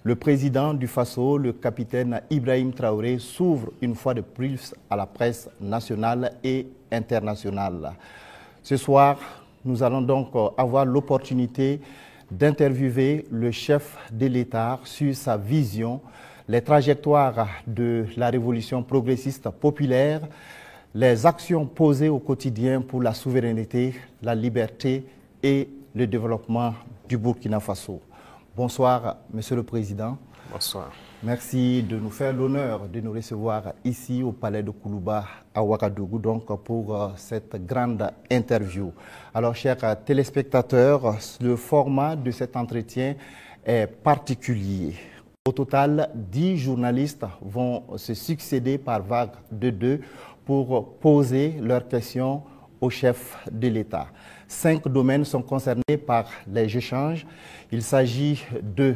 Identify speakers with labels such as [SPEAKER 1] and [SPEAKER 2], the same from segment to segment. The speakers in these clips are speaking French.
[SPEAKER 1] Le président du Faso, le capitaine Ibrahim Traoré, s'ouvre une fois de plus à la presse nationale et internationale. Ce soir, nous allons donc avoir l'opportunité d'interviewer le chef de l'État sur sa vision, les trajectoires de la révolution progressiste populaire, les actions posées au quotidien pour la souveraineté, la liberté et le développement du Burkina Faso. Bonsoir, Monsieur le Président.
[SPEAKER 2] Bonsoir.
[SPEAKER 1] Merci de nous faire l'honneur de nous recevoir ici au Palais de Koulouba à Ouagadougou donc pour cette grande interview. Alors, chers téléspectateurs, le format de cet entretien est particulier. Au total, 10 journalistes vont se succéder par vague de 2 pour poser leurs questions au chef de l'État. 5 domaines sont concernés par les échanges. Il s'agit de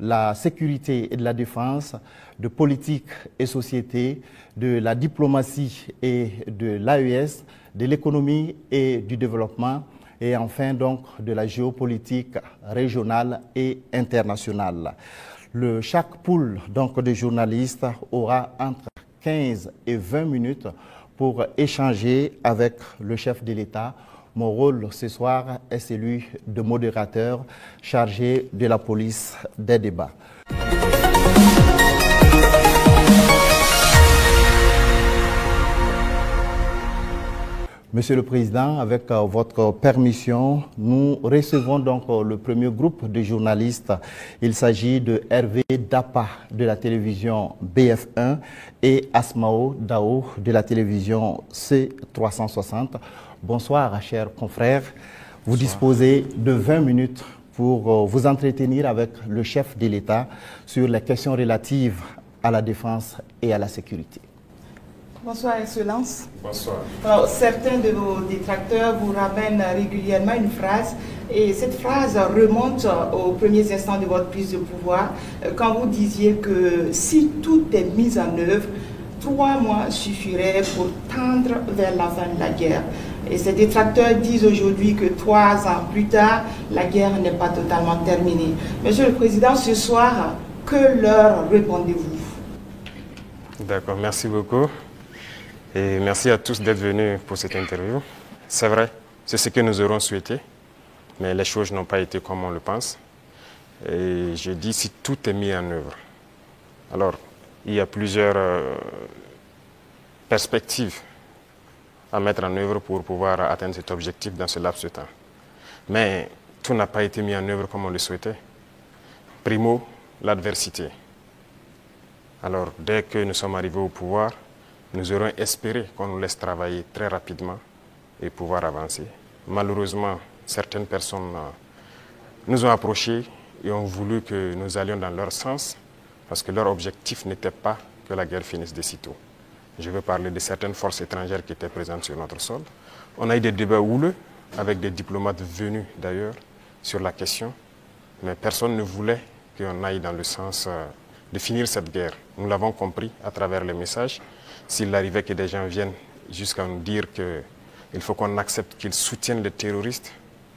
[SPEAKER 1] la sécurité et de la défense, de politique et société, de la diplomatie et de l'AES, de l'économie et du développement, et enfin donc de la géopolitique régionale et internationale. Chaque pool donc de journalistes aura entre 15 et 20 minutes pour échanger avec le chef de l'État. Mon rôle ce soir est celui de modérateur chargé de la police des débats. Monsieur le Président, avec votre permission, nous recevons donc le premier groupe de journalistes. Il s'agit de Hervé Dapa de la télévision BF1 et Asmao Dao de la télévision C360. Bonsoir, chers confrères. Vous disposez de 20 minutes pour vous entretenir avec le chef de l'État sur les questions relatives à la défense et à la sécurité.
[SPEAKER 3] Bonsoir, Excellence.
[SPEAKER 2] Bonsoir.
[SPEAKER 3] Alors, certains de vos détracteurs vous ramènent régulièrement une phrase, et cette phrase remonte aux premiers instants de votre prise de pouvoir, quand vous disiez que si tout est mis en œuvre, 3 mois suffiraient pour tendre vers la fin de la guerre. Et ces détracteurs disent aujourd'hui que 3 ans plus tard, la guerre n'est pas totalement terminée. Monsieur le Président, ce soir, que leur répondez-vous?
[SPEAKER 2] D'accord, merci beaucoup. Et merci à tous d'être venus pour cette interview. C'est vrai, c'est ce que nous aurons souhaité, mais les choses n'ont pas été comme on le pense. Et je dis si tout est mis en œuvre. Alors, il y a plusieurs perspectives à mettre en œuvre pour pouvoir atteindre cet objectif dans ce laps de temps. Mais tout n'a pas été mis en œuvre comme on le souhaitait. Primo, l'adversité. Alors, dès que nous sommes arrivés au pouvoir, nous aurons espéré qu'on nous laisse travailler très rapidement et pouvoir avancer. Malheureusement, certaines personnes nous ont approchés et ont voulu que nous allions dans leur sens parce que leur objectif n'était pas que la guerre finisse de sitôt. Je veux parler de certaines forces étrangères qui étaient présentes sur notre sol. On a eu des débats houleux avec des diplomates venus d'ailleurs sur la question, mais personne ne voulait qu'on aille dans le sens de finir cette guerre. Nous l'avons compris à travers les messages. S'il arrivait que des gens viennent jusqu'à nous dire qu'il faut qu'on accepte qu'ils soutiennent les terroristes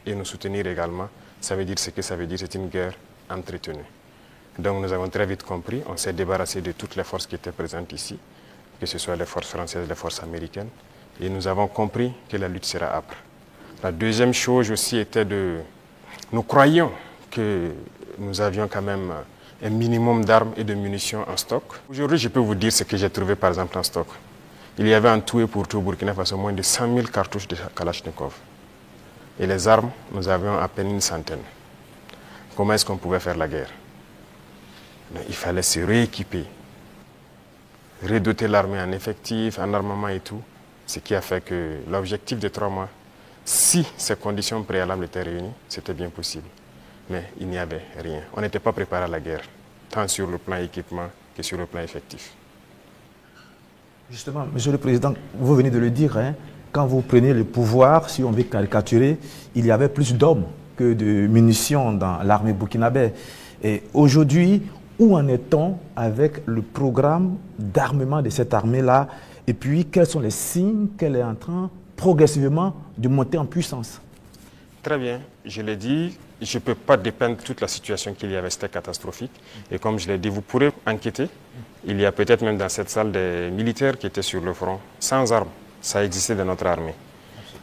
[SPEAKER 2] et nous soutenir également, ça veut dire ce que ça veut dire, c'est une guerre entretenue. Donc nous avons très vite compris, on s'est débarrassé de toutes les forces qui étaient présentes ici, que ce soit les forces françaises, les forces américaines, et nous avons compris que la lutte sera âpre. La deuxième chose aussi était nous croyions que nous avions quand même un minimum d'armes et de munitions en stock. Aujourd'hui, je peux vous dire ce que j'ai trouvé par exemple en stock. Il y avait en tout et pour tout au Burkina Faso moins de 100 000 cartouches de Kalachnikov. Et les armes, nous avions à peine une centaine. Comment est-ce qu'on pouvait faire la guerre? Il fallait se rééquiper, redoter l'armée en effectifs, en armement et tout. Ce qui a fait que l'objectif de 3 mois, si ces conditions préalables étaient réunies, c'était bien possible. Mais il n'y avait rien. On n'était pas préparé à la guerre, tant sur le plan équipement que sur le plan effectif.
[SPEAKER 4] Justement, Monsieur le Président, vous venez de le dire, hein, quand vous prenez le pouvoir, si on veut caricaturer, il y avait plus d'hommes que de munitions dans l'armée burkinabé. Et aujourd'hui, où en est-on avec le programme d'armement de cette armée-là? Et puis, quels sont les signes qu'elle est en train progressivement de monter en puissance?
[SPEAKER 2] Très bien, je l'ai dit, je ne peux pas dépeindre toute la situation qu'il y avait, c'était catastrophique. Et comme je l'ai dit, vous pourrez enquêter. Il y a peut-être même dans cette salle des militaires qui étaient sur le front, sans armes. Ça existait dans notre armée.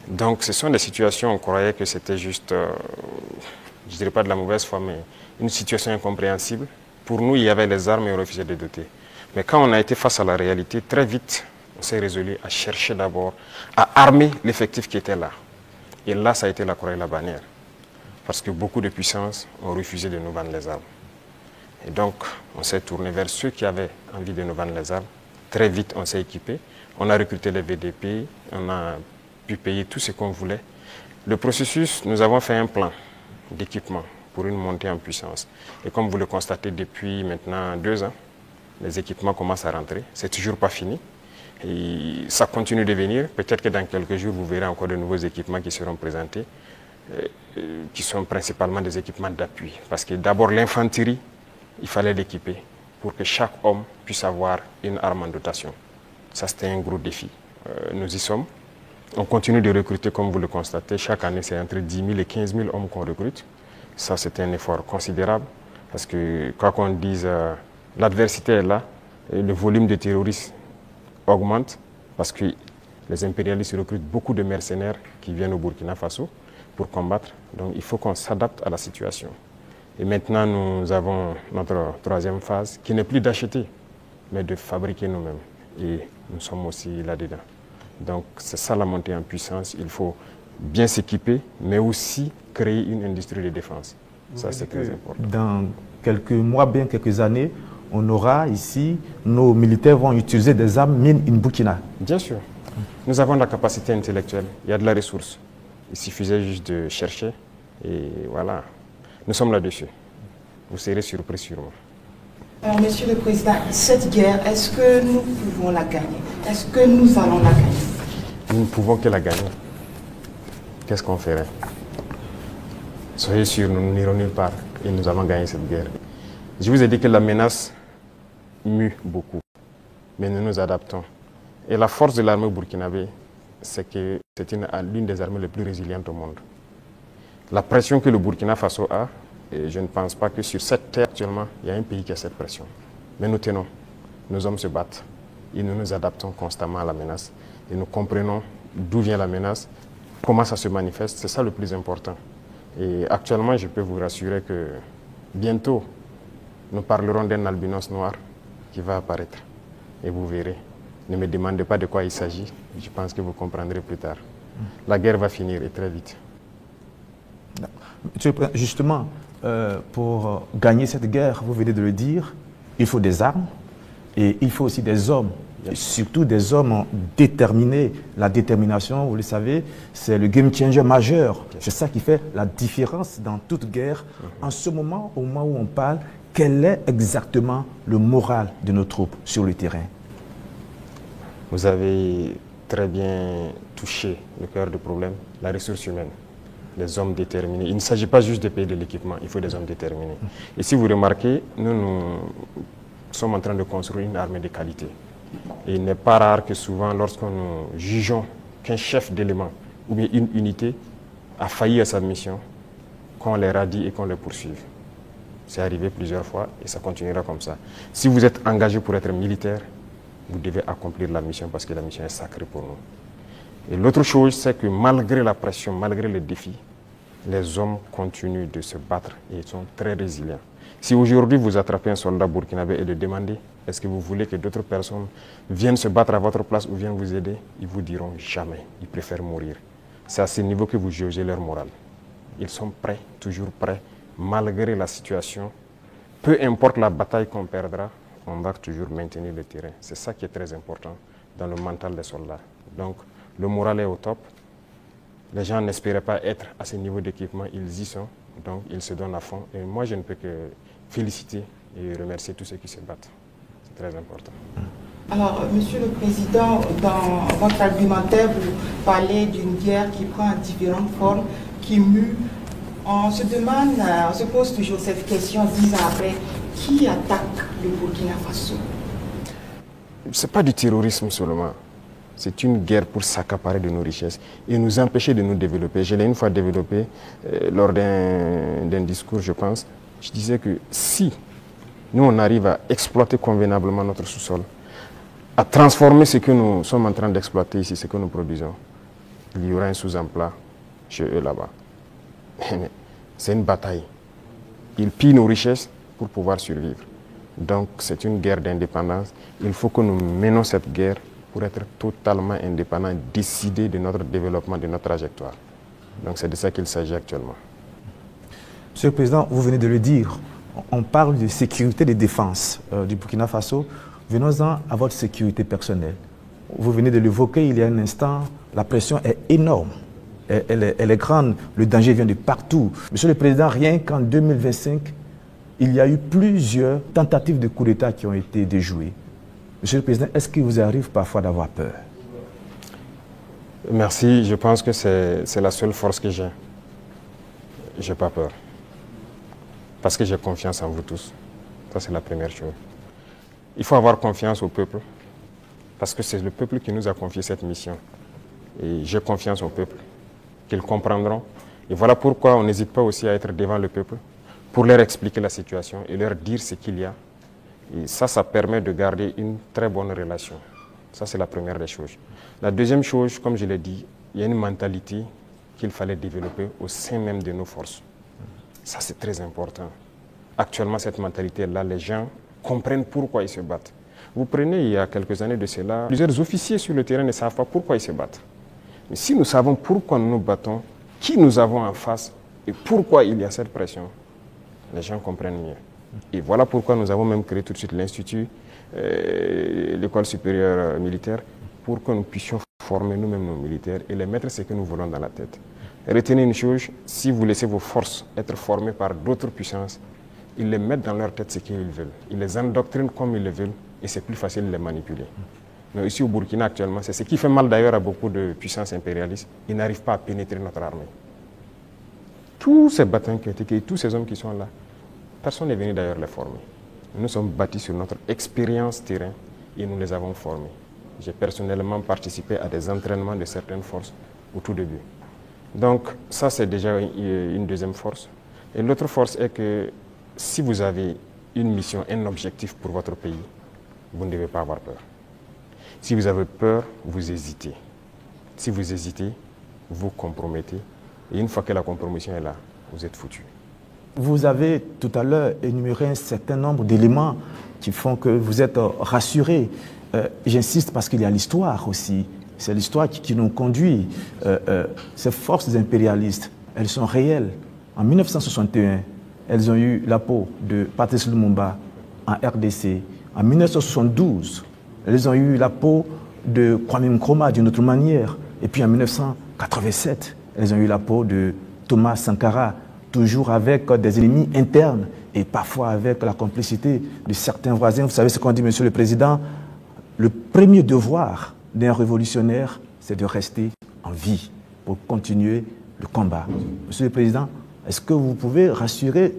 [SPEAKER 2] Donc ce sont des situations, on croyait que c'était juste, je ne dirais pas de la mauvaise foi, mais une situation incompréhensible. Pour nous, il y avait les armes et on refusait de les doter. Mais quand on a été face à la réalité, très vite, on s'est résolu à chercher d'abord à armer l'effectif qui était là. Et là, ça a été la croix et la bannière. Parce que beaucoup de puissances ont refusé de nous vendre les armes. Et donc, on s'est tourné vers ceux qui avaient envie de nous vendre les armes. Très vite, on s'est équipé. On a recruté les VDP, on a pu payer tout ce qu'on voulait. Le processus, nous avons fait un plan d'équipement pour une montée en puissance. Et comme vous le constatez depuis maintenant 2 ans, les équipements commencent à rentrer. C'est toujours pas fini. Et ça continue de venir. Peut-être que dans quelques jours, vous verrez encore de nouveaux équipements qui seront présentés, qui sont principalement des équipements d'appui. Parce que d'abord, l'infanterie, il fallait l'équiper pour que chaque homme puisse avoir une arme en dotation. Ça, c'était un gros défi. Nous y sommes. On continue de recruter, comme vous le constatez. Chaque année, c'est entre 10 000 et 15 000 hommes qu'on recrute. Ça, c'est un effort considérable. Parce que, quoi qu'on dise, l'adversité est là. Et le volume de terroristes augmente. Parce que les impérialistes recrutent beaucoup de mercenaires qui viennent au Burkina Faso pour combattre. Donc, il faut qu'on s'adapte à la situation. Et maintenant, nous avons notre 3e phase, qui n'est plus d'acheter, mais de fabriquer nous-mêmes. Et nous sommes aussi là-dedans. Donc, c'est ça la montée en puissance. Il faut bien s'équiper, mais aussi créer une industrie de défense. Ça, c'est très important.
[SPEAKER 4] Dans quelques mois, bien quelques années, on aura ici, nos militaires vont utiliser des armes made in Burkina.
[SPEAKER 2] Bien sûr. Nous avons la capacité intellectuelle. Il y a de la ressource. Il suffisait juste de chercher. Et voilà. Nous sommes là-dessus. Vous serez surpris sûrement.
[SPEAKER 3] Alors, Monsieur le Président, cette guerre, est-ce que nous pouvons la gagner? Est-ce que nous allons la gagner?
[SPEAKER 2] Nous ne pouvons que la gagner. Qu'est-ce qu'on ferait? Soyez sûrs, nous n'irons nulle part et nous allons gagner cette guerre. Je vous ai dit que la menace mue beaucoup, mais nous nous adaptons. Et la force de l'armée burkinabé, c'est que c'est l'une des armées les plus résilientes au monde. La pression que le Burkina Faso a, et je ne pense pas que sur cette terre actuellement, il y a un pays qui a cette pression. Mais nous tenons, nos hommes se battent et nous nous adaptons constamment à la menace. Et nous comprenons d'où vient la menace, comment ça se manifeste, c'est ça le plus important. Et actuellement, je peux vous rassurer que bientôt, nous parlerons d'un albinos noir qui va apparaître. Et vous verrez. Ne me demandez pas de quoi il s'agit, je pense que vous comprendrez plus tard. La guerre va finir et très vite.
[SPEAKER 4] Justement, pour gagner cette guerre, vous venez de le dire, il faut des armes et il faut aussi des hommes. Et surtout des hommes déterminés. La détermination, vous le savez, c'est le game changer majeur. C'est ça qui fait la différence dans toute guerre. En ce moment, au moment où on parle, quel est exactement le moral de nos troupes sur le terrain?
[SPEAKER 2] Vous avez très bien touché le cœur du problème, la ressource humaine, les hommes déterminés. Il ne s'agit pas juste de payer de l'équipement, il faut des hommes déterminés. Et si vous remarquez, nous sommes en train de construire une armée de qualité. Et il n'est pas rare que souvent, lorsque nous jugeons qu'un chef d'élément ou bien une unité a failli à sa mission, qu'on les radie et qu'on les poursuive. C'est arrivé plusieurs fois et ça continuera comme ça. Si vous êtes engagé pour être militaire, vous devez accomplir la mission parce que la mission est sacrée pour nous. Et l'autre chose, c'est que malgré la pression, malgré les défis, les hommes continuent de se battre et ils sont très résilients. Si aujourd'hui vous attrapez un soldat burkinabé et le demandez, est-ce que vous voulez que d'autres personnes viennent se battre à votre place ou viennent vous aider, ils vous diront jamais, ils préfèrent mourir. C'est à ce niveau que vous jugez leur morale. Ils sont prêts, toujours prêts, malgré la situation. Peu importe la bataille qu'on perdra, on va toujours maintenir le terrain. C'est ça qui est très important dans le mental des soldats. Donc, le moral est au top. Les gens n'espéraient pas être à ce niveau d'équipement, ils y sont. Donc, ils se donnent à fond. Et moi, je ne peux que féliciter et remercier tous ceux qui se battent. C'est très important.
[SPEAKER 3] Alors, Monsieur le Président, dans votre argumentaire, vous parlez d'une guerre qui prend différentes formes, qui mue. On se demande, on se pose toujours cette question 10 ans après, qui attaque le Burkina Faso?
[SPEAKER 2] Ce n'est pas du terrorisme seulement. C'est une guerre pour s'accaparer de nos richesses et nous empêcher de nous développer. Je l'ai une fois développé lors d'un discours, je pense. Je disais que si nous, on arrive à exploiter convenablement notre sous-sol, à transformer ce que nous sommes en train d'exploiter ici, ce que nous produisons, il y aura un sous-emploi chez eux là-bas. C'est une bataille. Ils pillent nos richesses pour pouvoir survivre. Donc c'est une guerre d'indépendance. Il faut que nous menons cette guerre pour être totalement indépendants, décider de notre développement, de notre trajectoire. Donc c'est de ça qu'il s'agit actuellement.
[SPEAKER 4] Monsieur le Président, vous venez de le dire, on parle de sécurité et de défense du Burkina Faso. Venons-en à votre sécurité personnelle. Vous venez de l'évoquer il y a un instant, la pression est énorme, elle est grande, le danger vient de partout. Monsieur le Président, rien qu'en 2025, il y a eu plusieurs tentatives de coup d'État qui ont été déjouées. Monsieur le Président, est-ce qu'il vous arrive parfois d'avoir peur?
[SPEAKER 2] Merci, je pense que c'est la seule force que j'ai. Je n'ai pas peur. Parce que j'ai confiance en vous tous. Ça, c'est la première chose. Il faut avoir confiance au peuple, parce que c'est le peuple qui nous a confié cette mission. Et j'ai confiance au peuple, qu'ils comprendront. Et voilà pourquoi on n'hésite pas aussi à être devant le peuple, pour leur expliquer la situation et leur dire ce qu'il y a. Et ça permet de garder une très bonne relation. Ça, c'est la première des choses. La deuxième chose, comme je l'ai dit, il y a une mentalité qu'il fallait développer au sein même de nos forces. Ça, c'est très important. Actuellement, cette mentalité-là, les gens comprennent pourquoi ils se battent. Vous prenez, il y a quelques années de cela, plusieurs officiers sur le terrain ne savent pas pourquoi ils se battent. Mais si nous savons pourquoi nous nous battons, qui nous avons en face et pourquoi il y a cette pression, les gens comprennent mieux. Et voilà pourquoi nous avons même créé tout de suite l'Institut, l'école supérieure militaire, pour que nous puissions former nous-mêmes nos militaires et les mettre ce que nous voulons dans la tête. Retenez une chose, si vous laissez vos forces être formées par d'autres puissances, ils les mettent dans leur tête ce qu'ils veulent. Ils les endoctrinent comme ils le veulent et c'est plus facile de les manipuler. Mais ici au Burkina actuellement, c'est ce qui fait mal d'ailleurs à beaucoup de puissances impérialistes, ils n'arrivent pas à pénétrer notre armée. Tous ces bataillons qui ont été créés, tous ces hommes qui sont là, personne n'est venu d'ailleurs les former. Nous sommes bâtis sur notre expérience terrain et nous les avons formés. J'ai personnellement participé à des entraînements de certaines forces au tout début. Donc ça, c'est déjà une deuxième force. Et l'autre force est que si vous avez une mission, un objectif pour votre pays, vous ne devez pas avoir peur. Si vous avez peur, vous hésitez. Si vous hésitez, vous compromettez. Et une fois que la compromission est là, vous êtes foutu.
[SPEAKER 4] Vous avez tout à l'heure énuméré un certain nombre d'éléments qui font que vous êtes rassuré. J'insiste parce qu'il y a l'histoire aussi. C'est l'histoire qui nous conduit. Ces forces impérialistes, elles sont réelles. En 1961, elles ont eu la peau de Patrice Lumumba en RDC. En 1972, elles ont eu la peau de Kwame Nkrumah d'une autre manière. Et puis en 1987, elles ont eu la peau de Thomas Sankara, toujours avec des ennemis internes et parfois avec la complicité de certains voisins. Vous savez ce qu'on dit, Monsieur le Président, le premier devoir d'un révolutionnaire, c'est de rester en vie pour continuer le combat. Monsieur le Président, est-ce que vous pouvez rassurer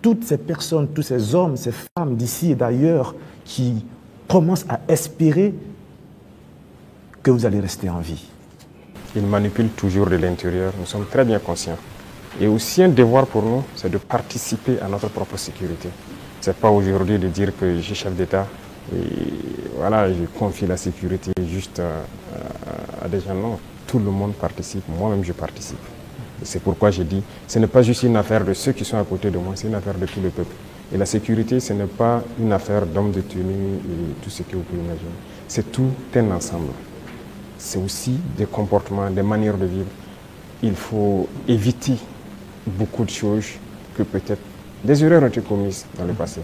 [SPEAKER 4] toutes ces personnes, tous ces hommes, ces femmes d'ici et d'ailleurs qui commencent à espérer que vous allez rester en vie?
[SPEAKER 2] Ils manipulent toujours de l'intérieur, nous sommes très bien conscients. Et aussi un devoir pour nous, c'est de participer à notre propre sécurité. Ce n'est pas aujourd'hui de dire que je suis chef d'État et voilà, je confie la sécurité juste à des gens. Non, tout le monde participe, moi-même je participe. C'est pourquoi j'ai dit, ce n'est pas juste une affaire de ceux qui sont à côté de moi, c'est une affaire de tout le peuple. Et la sécurité, ce n'est pas une affaire d'hommes de tenue et tout ce que vous pouvez imaginer. C'est tout un ensemble. C'est aussi des comportements, des manières de vivre. Il faut éviter beaucoup de choses que peut-être des erreurs ont été commises dans le passé.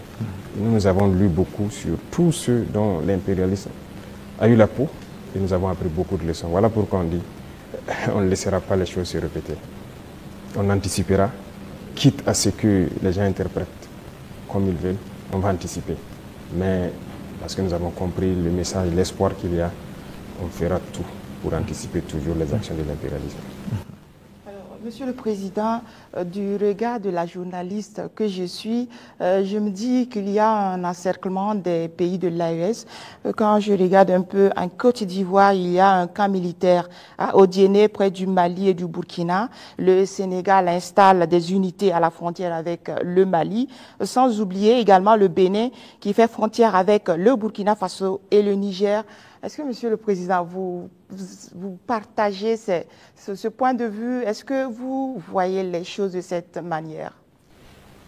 [SPEAKER 2] Nous avons lu beaucoup sur tous ceux dont l'impérialisme a eu la peau et nous avons appris beaucoup de leçons. Voilà pourquoi on dit on ne laissera pas les choses se répéter. On anticipera, quitte à ce que les gens interprètent comme ils veulent, on va anticiper. Mais parce que nous avons compris le message, l'espoir qu'il y a, on fera tout pour anticiper toujours les actions de l'impérialisme.
[SPEAKER 3] Monsieur le Président, du regard de la journaliste que je suis, je me dis qu'il y a un encerclement des pays de l'AES. Quand je regarde un peu en Côte d'Ivoire, il y a un camp militaire à Odiéné, près du Mali et du Burkina. Le Sénégal installe des unités à la frontière avec le Mali, sans oublier également le Bénin qui fait frontière avec le Burkina Faso et le Niger. Est-ce que, Monsieur le Président, vous partagez ce point de vue? Est-ce que vous voyez les choses de cette manière?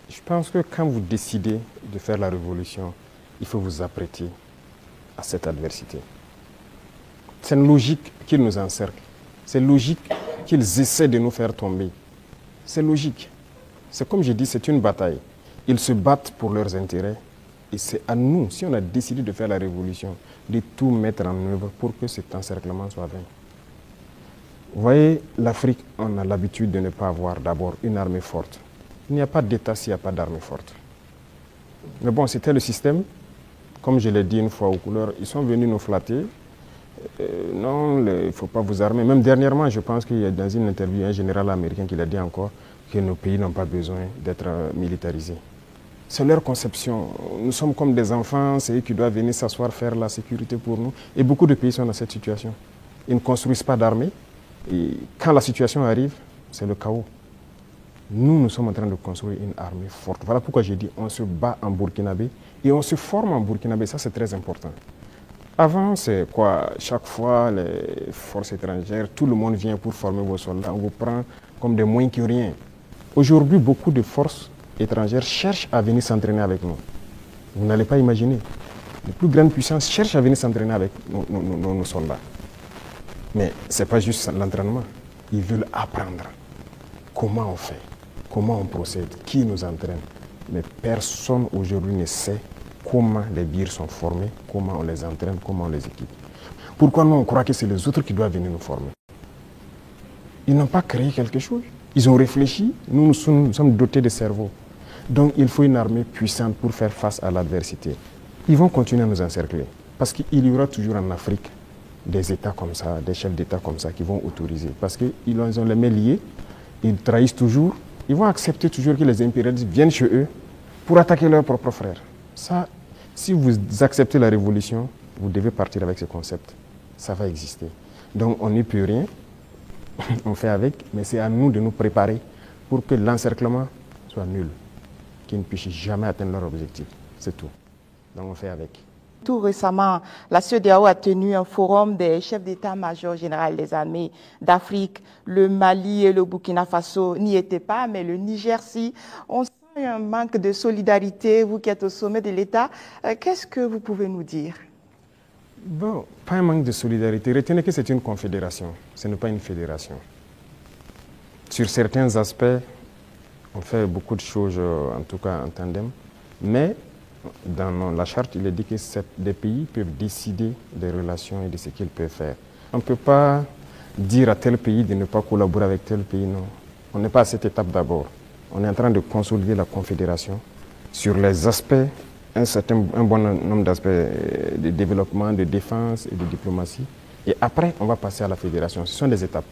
[SPEAKER 2] Je pense que quand vous décidez de faire la révolution, il faut vous apprêter à cette adversité. C'est une logique qu'ils nous encerclent. C'est logique qu'ils essaient de nous faire tomber. C'est logique. C'est comme je dis, c'est une bataille. Ils se battent pour leurs intérêts. Et c'est à nous, si on a décidé de faire la révolution, de tout mettre en œuvre pour que cet encerclement soit vaincu. Vous voyez, l'Afrique, on a l'habitude de ne pas avoir d'abord une armée forte. Il n'y a pas d'État s'il n'y a pas d'armée forte. Mais bon, c'était le système. Comme je l'ai dit une fois aux couleurs, ils sont venus nous flatter. Non, il ne faut pas vous armer. Même dernièrement, je pense qu'il y a dans une interview un général américain qui l'a dit encore que nos pays n'ont pas besoin d'être militarisés. C'est leur conception. Nous sommes comme des enfants, c'est eux qui doivent venir s'asseoir, faire la sécurité pour nous. Et beaucoup de pays sont dans cette situation. Ils ne construisent pas d'armée. Et quand la situation arrive, c'est le chaos. Nous sommes en train de construire une armée forte. Voilà pourquoi j'ai dit on se bat en burkinabé et on se forme en burkinabé. Ça, c'est très important. Avant, c'est quoi? Chaque fois, les forces étrangères, tout le monde vient pour former vos soldats. On vous prend comme des moins que rien. Aujourd'hui, beaucoup de forces étrangères cherchent à venir s'entraîner avec nous. Vous n'allez pas imaginer. Les plus grandes puissances cherchent à venir s'entraîner avec nos soldats. Mais ce n'est pas juste l'entraînement. Ils veulent apprendre comment on fait, comment on procède, qui nous entraîne. Mais personne aujourd'hui ne sait comment les birs sont formés, comment on les entraîne, comment on les équipe. Pourquoi nous on croit que c'est les autres qui doivent venir nous former? Ils n'ont pas créé quelque chose. Ils ont réfléchi. Nous sommes dotés de cerveau. Donc il faut une armée puissante pour faire face à l'adversité. Ils vont continuer à nous encercler. Parce qu'il y aura toujours en Afrique des États comme ça, des chefs d'État comme ça qui vont autoriser. Parce qu'ils ont les mains liées, ils trahissent toujours. Ils vont accepter toujours que les impérialistes viennent chez eux pour attaquer leurs propres frères. Ça, si vous acceptez la révolution, vous devez partir avec ce concept. Ça va exister. Donc on n'y peut rien. On fait avec, mais c'est à nous de nous préparer pour que l'encerclement soit nul, qu'ils ne puissent jamais atteindre leur objectif. C'est tout. Donc on fait avec.
[SPEAKER 3] Tout récemment, la CEDEAO a tenu un forum des chefs d'état-major général des armées d'Afrique. Le Mali et le Burkina Faso n'y étaient pas, mais le Niger, si. On sent un manque de solidarité, vous qui êtes au sommet de l'État. Qu'est-ce que vous pouvez nous dire?
[SPEAKER 2] Bon, pas un manque de solidarité. Retenez que c'est une confédération, ce n'est pas une fédération. Sur certains aspects, on fait beaucoup de choses, en tout cas en tandem, mais dans la charte, il est dit que des pays peuvent décider des relations et de ce qu'ils peuvent faire. On ne peut pas dire à tel pays de ne pas collaborer avec tel pays, non. On n'est pas à cette étape d'abord. On est en train de consolider la confédération sur les aspects, un bon nombre d'aspects de développement, de défense et de diplomatie. Et après, on va passer à la fédération. Ce sont des étapes.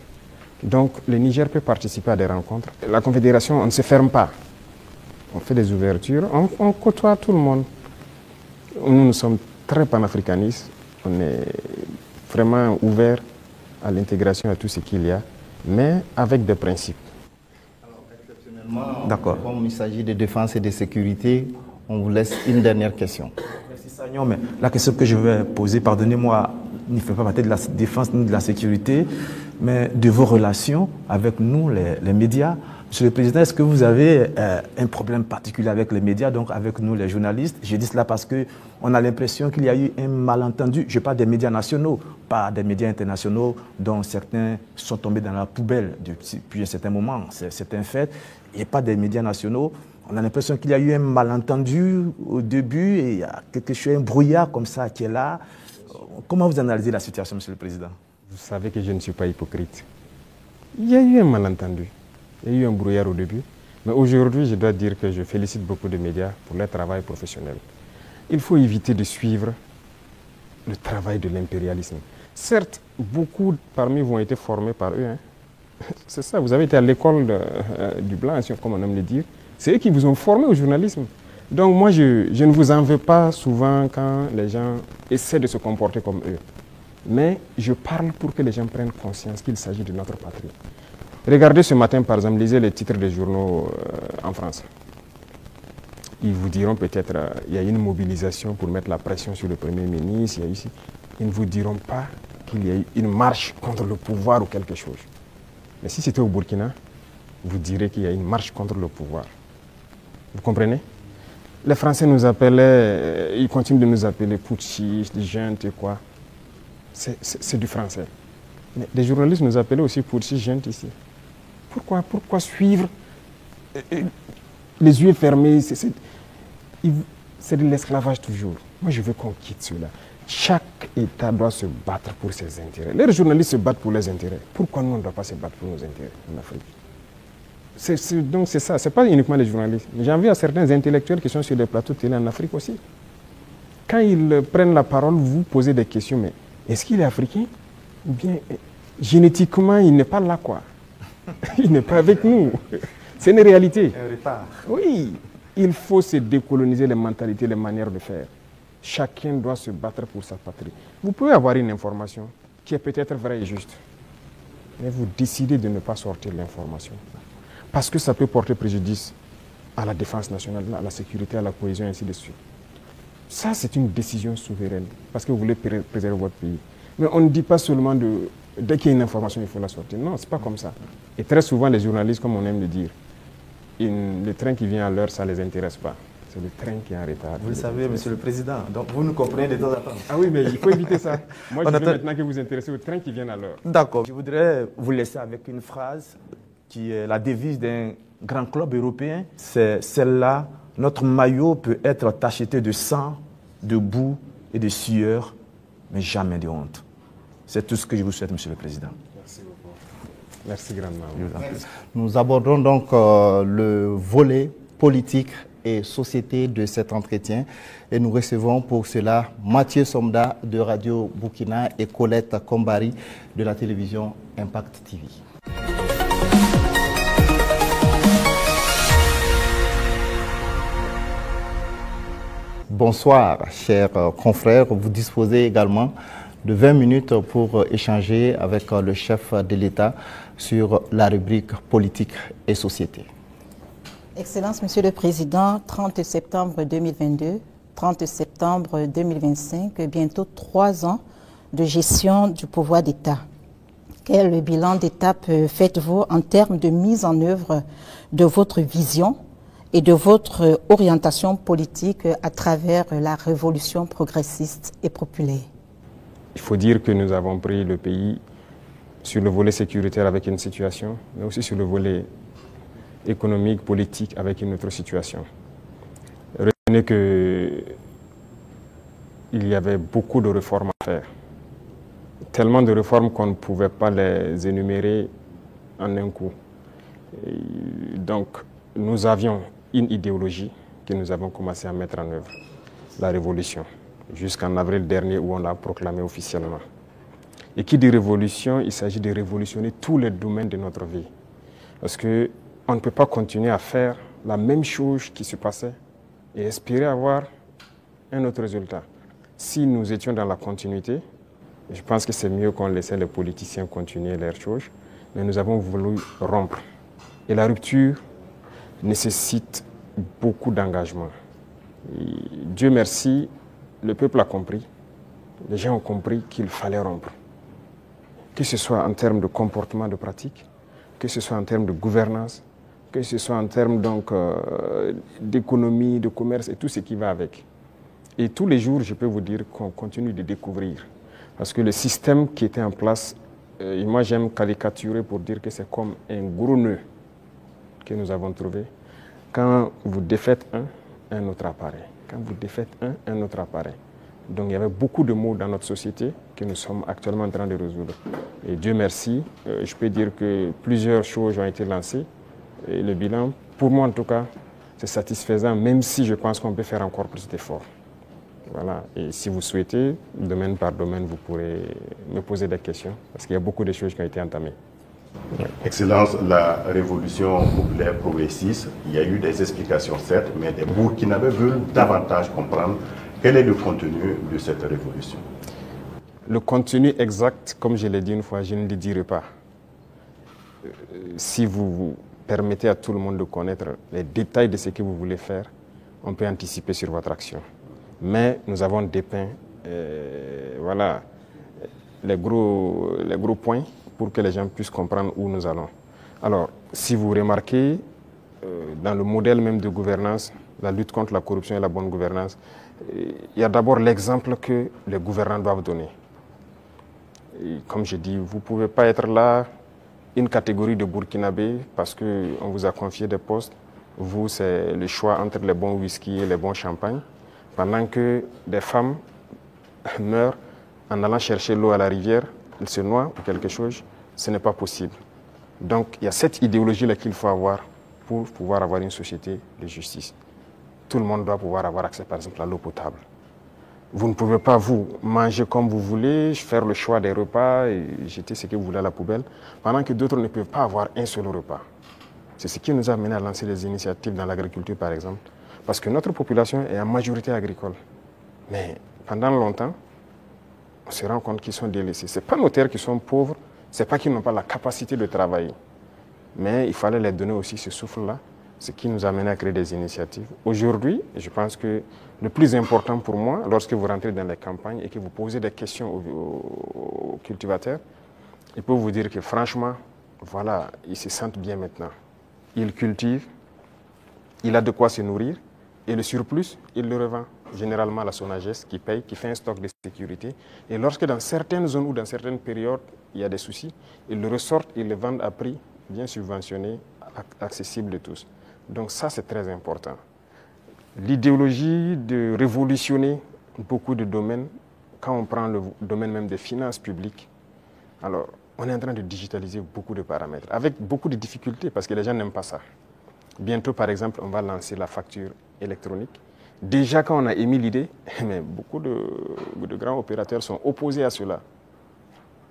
[SPEAKER 2] Donc, le Niger peut participer à des rencontres. La confédération, on ne se ferme pas. On fait des ouvertures, on côtoie tout le monde. Nous sommes très panafricanistes. On est vraiment ouverts à l'intégration, à tout ce qu'il y a, mais avec des principes.
[SPEAKER 1] D'accord. Comme il s'agit de défense et de sécurité, on vous laisse une dernière question.
[SPEAKER 4] Merci Sagnon, mais la question que je vais poser, pardonnez-moi, ne fait pas partie de la défense ni de la sécurité, mais de vos relations avec nous, les médias. Monsieur le Président, est-ce que vous avez un problème particulier avec les médias, donc avec nous les journalistes? Je dis cela parce qu'on a l'impression qu'il y a eu un malentendu. Je parle des médias nationaux, pas des médias internationaux dont certains sont tombés dans la poubelle depuis un certain moment. C'est un fait. Il n'y a pas des médias nationaux. On a l'impression qu'il y a eu un malentendu au début et il y a quelque chose, un brouillard comme ça qui est là. Comment vous analysez la situation, Monsieur le Président?
[SPEAKER 2] Vous savez que je ne suis pas hypocrite. Il y a eu un malentendu. Il y a eu un brouillard au début. Mais aujourd'hui, je dois dire que je félicite beaucoup de médias pour leur travail professionnel. Il faut éviter de suivre le travail de l'impérialisme. Certes, beaucoup parmi vous ont été formés par eux. C'est ça, vous avez été à l'école du blanc, comme on aime le dire. C'est eux qui vous ont formé au journalisme. Donc moi, je ne vous en veux pas souvent quand les gens essaient de se comporter comme eux. Mais je parle pour que les gens prennent conscience qu'il s'agit de notre patrie. Regardez ce matin, par exemple, lisez les titres des journaux en France. Ils vous diront peut-être qu'il y a une mobilisation pour mettre la pression sur le Premier ministre. Ils ne vous diront pas qu'il y a eu une marche contre le pouvoir ou quelque chose. Mais si c'était au Burkina, vous direz qu'il y a une marche contre le pouvoir. Vous comprenez? Les Français nous appelaient, ils continuent de nous appeler putschistes, juntes et quoi. C'est du français. Mais les journalistes nous appelaient aussi putschistes, juntes ici. Pourquoi suivre les yeux fermés? C'est de l'esclavage toujours. Moi, je veux qu'on quitte cela. Chaque État doit se battre pour ses intérêts. Les journalistes se battent pour leurs intérêts. Pourquoi nous, on ne doit pas se battre pour nos intérêts en Afrique? Donc c'est ça, ce n'est pas uniquement les journalistes. J'en veux à certains intellectuels qui sont sur les plateaux de télé en Afrique aussi. Quand ils prennent la parole, vous posez des questions, mais est-ce qu'il est africain? Ou bien génétiquement, il n'est pas là, quoi. Il n'est pas avec nous. C'est une réalité.
[SPEAKER 4] Un retard.
[SPEAKER 2] Oui, il faut se décoloniser les mentalités, les manières de faire. Chacun doit se battre pour sa patrie. Vous pouvez avoir une information qui est peut-être vraie et juste, mais vous décidez de ne pas sortir l'information. Parce que ça peut porter préjudice à la défense nationale, à la sécurité, à la cohésion, et ainsi de suite. Ça, c'est une décision souveraine, parce que vous voulez préserver votre pays. Mais on ne dit pas seulement dès qu'il y a une information, il faut la sortir. Non, ce n'est pas comme ça. Et très souvent, les journalistes, comme on aime le dire, le train qui vient à l'heure, ça ne les intéresse pas. C'est le train qui est en retard.
[SPEAKER 4] Vous le savez, Monsieur le Président, donc vous nous comprenez de temps en temps.
[SPEAKER 2] Ah oui, mais il faut éviter ça. Moi, je veux maintenant que vous vous intéressez au train qui vient à l'heure.
[SPEAKER 4] D'accord. Je voudrais vous laisser avec une phrase qui est la devise d'un grand club européen. C'est celle-là: notre maillot peut être tacheté de sang, de boue et de sueur, mais jamais de honte. C'est tout ce que je vous souhaite, Monsieur le Président.
[SPEAKER 2] Merci beaucoup. Merci grandement.
[SPEAKER 1] Nous abordons donc le volet politique et société de cet entretien et nous recevons pour cela Mathieu Somda de Radio Burkina et Colette Kombari de la télévision Impact TV. Bonsoir, chers confrères. Vous disposez également de 20 minutes pour échanger avec le chef de l'État sur la rubrique politique et société.
[SPEAKER 5] Excellence, Monsieur le Président, 30 septembre 2022, 30 septembre 2025, bientôt 3 ans de gestion du pouvoir d'État. Quel bilan d'étape faites-vous en termes de mise en œuvre de votre vision et de votre orientation politique à travers la révolution progressiste et populaire?
[SPEAKER 2] Il faut dire que nous avons pris le pays sur le volet sécuritaire avec une situation, mais aussi sur le volet économique, politique avec une autre situation. Retenez qu'il y avait beaucoup de réformes à faire. Tellement de réformes qu'on ne pouvait pas les énumérer en un coup. Et donc, nous avions une idéologie que nous avons commencé à mettre en œuvre, la révolution, jusqu'en avril dernier où on l'a proclamée officiellement. Et qui dit révolution, il s'agit de révolutionner tous les domaines de notre vie. Parce que on ne peut pas continuer à faire la même chose qui se passait et espérer avoir un autre résultat. Si nous étions dans la continuité, je pense que c'est mieux qu'on laissait les politiciens continuer leurs choses, mais nous avons voulu rompre. Et la rupture nécessite beaucoup d'engagement. Dieu merci, le peuple a compris, les gens ont compris qu'il fallait rompre. Que ce soit en termes de comportement, de pratique, que ce soit en termes de gouvernance, que ce soit en termes d'économie, de commerce et tout ce qui va avec. Et tous les jours, je peux vous dire qu'on continue de découvrir. Parce que le système qui était en place, moi j'aime caricaturer pour dire que c'est comme un gros nœud que nous avons trouvé. Quand vous défaites un autre apparaît. Quand vous défaites un autre apparaît. Donc il y avait beaucoup de maux dans notre société que nous sommes actuellement en train de résoudre. Et Dieu merci, je peux dire que plusieurs choses ont été lancées. Et le bilan, pour moi en tout cas, c'est satisfaisant, même si je pense qu'on peut faire encore plus d'efforts. Voilà. Et si vous souhaitez, domaine par domaine, vous pourrez me poser des questions, parce qu'il y a beaucoup de choses qui ont été entamées.
[SPEAKER 6] Excellence, la révolution populaire progressiste, il y a eu des explications certes, mais les Burkinabés veulent davantage comprendre quel est le contenu de cette révolution.
[SPEAKER 2] Le contenu exact, comme je l'ai dit une fois, je ne le dirai pas. Si vous permettez à tout le monde de connaître les détails de ce que vous voulez faire, on peut anticiper sur votre action. Mais nous avons dépeint voilà, les gros points pour que les gens puissent comprendre où nous allons. Alors, si vous remarquez, dans le modèle même de gouvernance, la lutte contre la corruption et la bonne gouvernance, il y a d'abord l'exemple que les gouvernants doivent donner. Et comme je dis, vous ne pouvez pas être là, une catégorie de Burkinabés, parce qu'on vous a confié des postes. Vous, c'est le choix entre les bons whisky et les bons champagnes. Pendant que des femmes meurent en allant chercher l'eau à la rivière, elles se noient ou quelque chose, ce n'est pas possible. Donc, il y a cette idéologie-là qu'il faut avoir pour pouvoir avoir une société de justice. Tout le monde doit pouvoir avoir accès, par exemple, à l'eau potable. Vous ne pouvez pas, vous, manger comme vous voulez, faire le choix des repas et jeter ce que vous voulez à la poubelle, pendant que d'autres ne peuvent pas avoir un seul repas. C'est ce qui nous a amené à lancer des initiatives dans l'agriculture, par exemple, parce que notre population est en majorité agricole. Mais pendant longtemps, on se rend compte qu'ils sont délaissés. Ce n'est pas nos terres qui sont pauvres, ce n'est pas qu'ils n'ont pas la capacité de travailler. Mais il fallait les donner aussi ce souffle-là, ce qui nous a amené à créer des initiatives. Aujourd'hui, je pense que le plus important pour moi, lorsque vous rentrez dans les campagnes et que vous posez des questions aux cultivateurs, ils peuvent vous dire que franchement, voilà, ils se sentent bien maintenant. Ils cultivent, il a de quoi se nourrir, et le surplus, il le revend généralement à la Sonagest qui paye, qui fait un stock de sécurité. Et lorsque dans certaines zones ou dans certaines périodes, il y a des soucis, ils le ressortent, ils le vendent à prix bien subventionné, accessible de tous. Donc ça, c'est très important. L'idéologie de révolutionner beaucoup de domaines, quand on prend le domaine même des finances publiques, alors on est en train de digitaliser beaucoup de paramètres, avec beaucoup de difficultés, parce que les gens n'aiment pas ça. Bientôt, par exemple, on va lancer la facture électronique. Déjà, quand on a émis l'idée, mais beaucoup de grands opérateurs sont opposés à cela.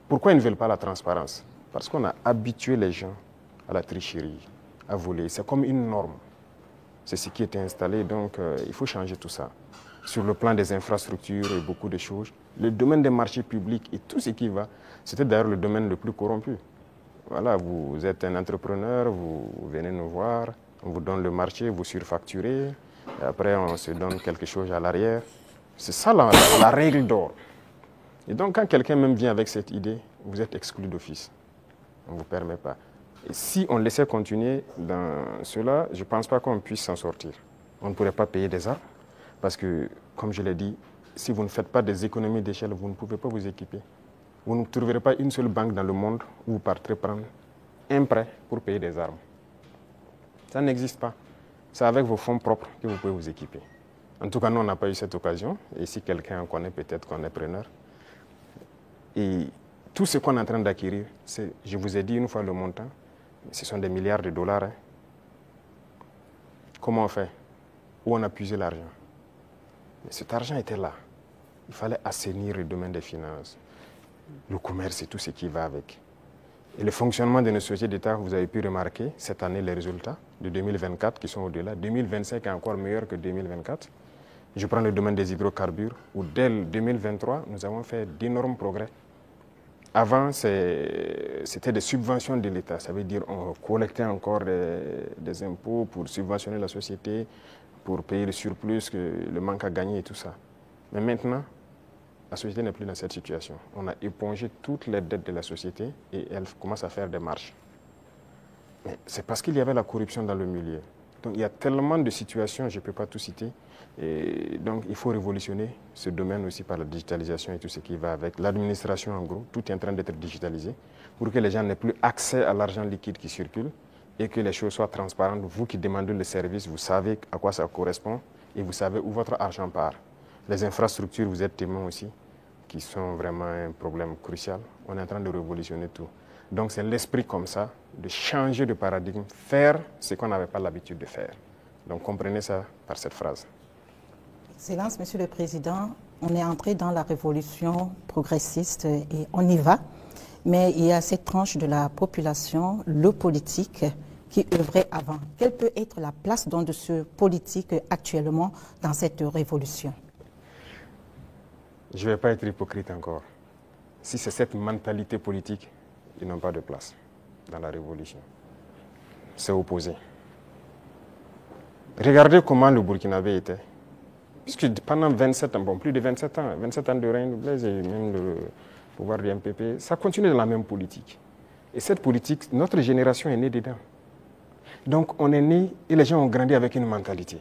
[SPEAKER 2] Pourquoi ils ne veulent pas la transparence? Parce qu'on a habitué les gens à la tricherie, à voler. C'est comme une norme. C'est ce qui était installé, donc il faut changer tout ça. Sur le plan des infrastructures et beaucoup de choses, le domaine des marchés publics et tout ce qui va, c'était d'ailleurs le domaine le plus corrompu. Voilà, vous êtes un entrepreneur, vous venez nous voir, on vous donne le marché, vous surfacturez, et après on se donne quelque chose à l'arrière. C'est ça la règle d'or. Et donc quand quelqu'un même vient avec cette idée, vous êtes exclu d'office. On ne vous permet pas. Et si on laissait continuer dans cela, je ne pense pas qu'on puisse s'en sortir. On ne pourrait pas payer des armes, parce que, comme je l'ai dit, si vous ne faites pas des économies d'échelle, vous ne pouvez pas vous équiper. Vous ne trouverez pas une seule banque dans le monde où vous partirez prendre un prêt pour payer des armes. Ça n'existe pas. C'est avec vos fonds propres que vous pouvez vous équiper. En tout cas, nous, on n'a pas eu cette occasion. Et si quelqu'un en connaît, peut-être qu'on est preneur. Et tout ce qu'on est en train d'acquérir, je vous ai dit une fois le montant, ce sont des milliards de dollars. Hein. Comment on fait? Où on a puisé l'argent? Mais cet argent était là. Il fallait assainir le domaine des finances, le commerce et tout ce qui va avec. Et le fonctionnement de nos sociétés d'État, vous avez pu remarquer cette année les résultats de 2024 qui sont au-delà. 2025 est encore meilleur que 2024. Je prends le domaine des hydrocarbures où dès 2023, nous avons fait d'énormes progrès. Avant, c'était des subventions de l'État. Ça veut dire qu'on collectait encore des impôts pour subventionner la société, pour payer le surplus, le manque à gagner et tout ça. Mais maintenant, la société n'est plus dans cette situation. On a épongé toutes les dettes de la société et elle commence à faire des marches. Mais c'est parce qu'il y avait la corruption dans le milieu. Donc il y a tellement de situations, je ne peux pas tout citer. Et donc il faut révolutionner ce domaine aussi par la digitalisation et tout ce qui va avec. L'administration en gros, tout est en train d'être digitalisé pour que les gens n'aient plus accès à l'argent liquide qui circule et que les choses soient transparentes. Vous qui demandez le service, vous savez à quoi ça correspond et vous savez où votre argent part. Les infrastructures, vous êtes témoins aussi, qui sont vraiment un problème crucial. On est en train de révolutionner tout. Donc c'est l'esprit comme ça, de changer de paradigme, faire ce qu'on n'avait pas l'habitude de faire. Donc comprenez ça par cette phrase.
[SPEAKER 5] Excellence, Monsieur le Président, on est entré dans la révolution progressiste et on y va. mais il y a cette tranche de la population, le politique, qui œuvrait avant. Quelle peut être la place donc de ce politique actuellement dans cette révolution?
[SPEAKER 2] Je ne vais pas être hypocrite encore. Si c'est cette mentalité politique, ils n'ont pas de place dans la révolution. C'est opposé. Regardez comment le Burkinabé était. Puisque pendant 27 ans, bon, plus de 27 ans de règne de Blaise et même le pouvoir du MPP, ça continue dans la même politique. Et cette politique, notre génération est née dedans. Donc on est né et les gens ont grandi avec une mentalité.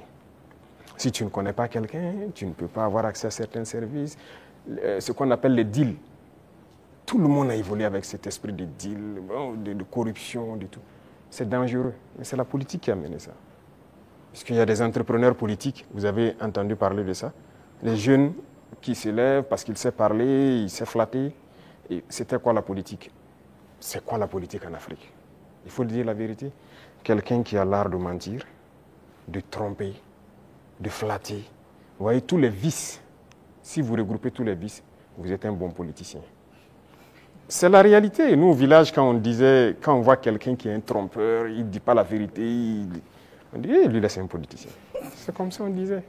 [SPEAKER 2] Si tu ne connais pas quelqu'un, tu ne peux pas avoir accès à certains services. Ce qu'on appelle les deals. Tout le monde a évolué avec cet esprit de deal, de corruption, de tout. C'est dangereux, mais c'est la politique qui a mené ça. Parce qu'il y a des entrepreneurs politiques, vous avez entendu parler de ça. Les jeunes qui se lèvent parce qu'ils savent parler, ils savent flatter. Et c'était quoi la politique? C'est quoi la politique en Afrique? Il faut dire la vérité. Quelqu'un qui a l'art de mentir, de tromper, de flatter. Vous voyez tous les vices. Si vous regroupez tous les vices, vous êtes un bon politicien. C'est la réalité. Nous, au village, quand on voit quelqu'un qui est un trompeur, il ne dit pas la vérité, on dit, lui, là, c'est un politicien. C'est comme ça on disait.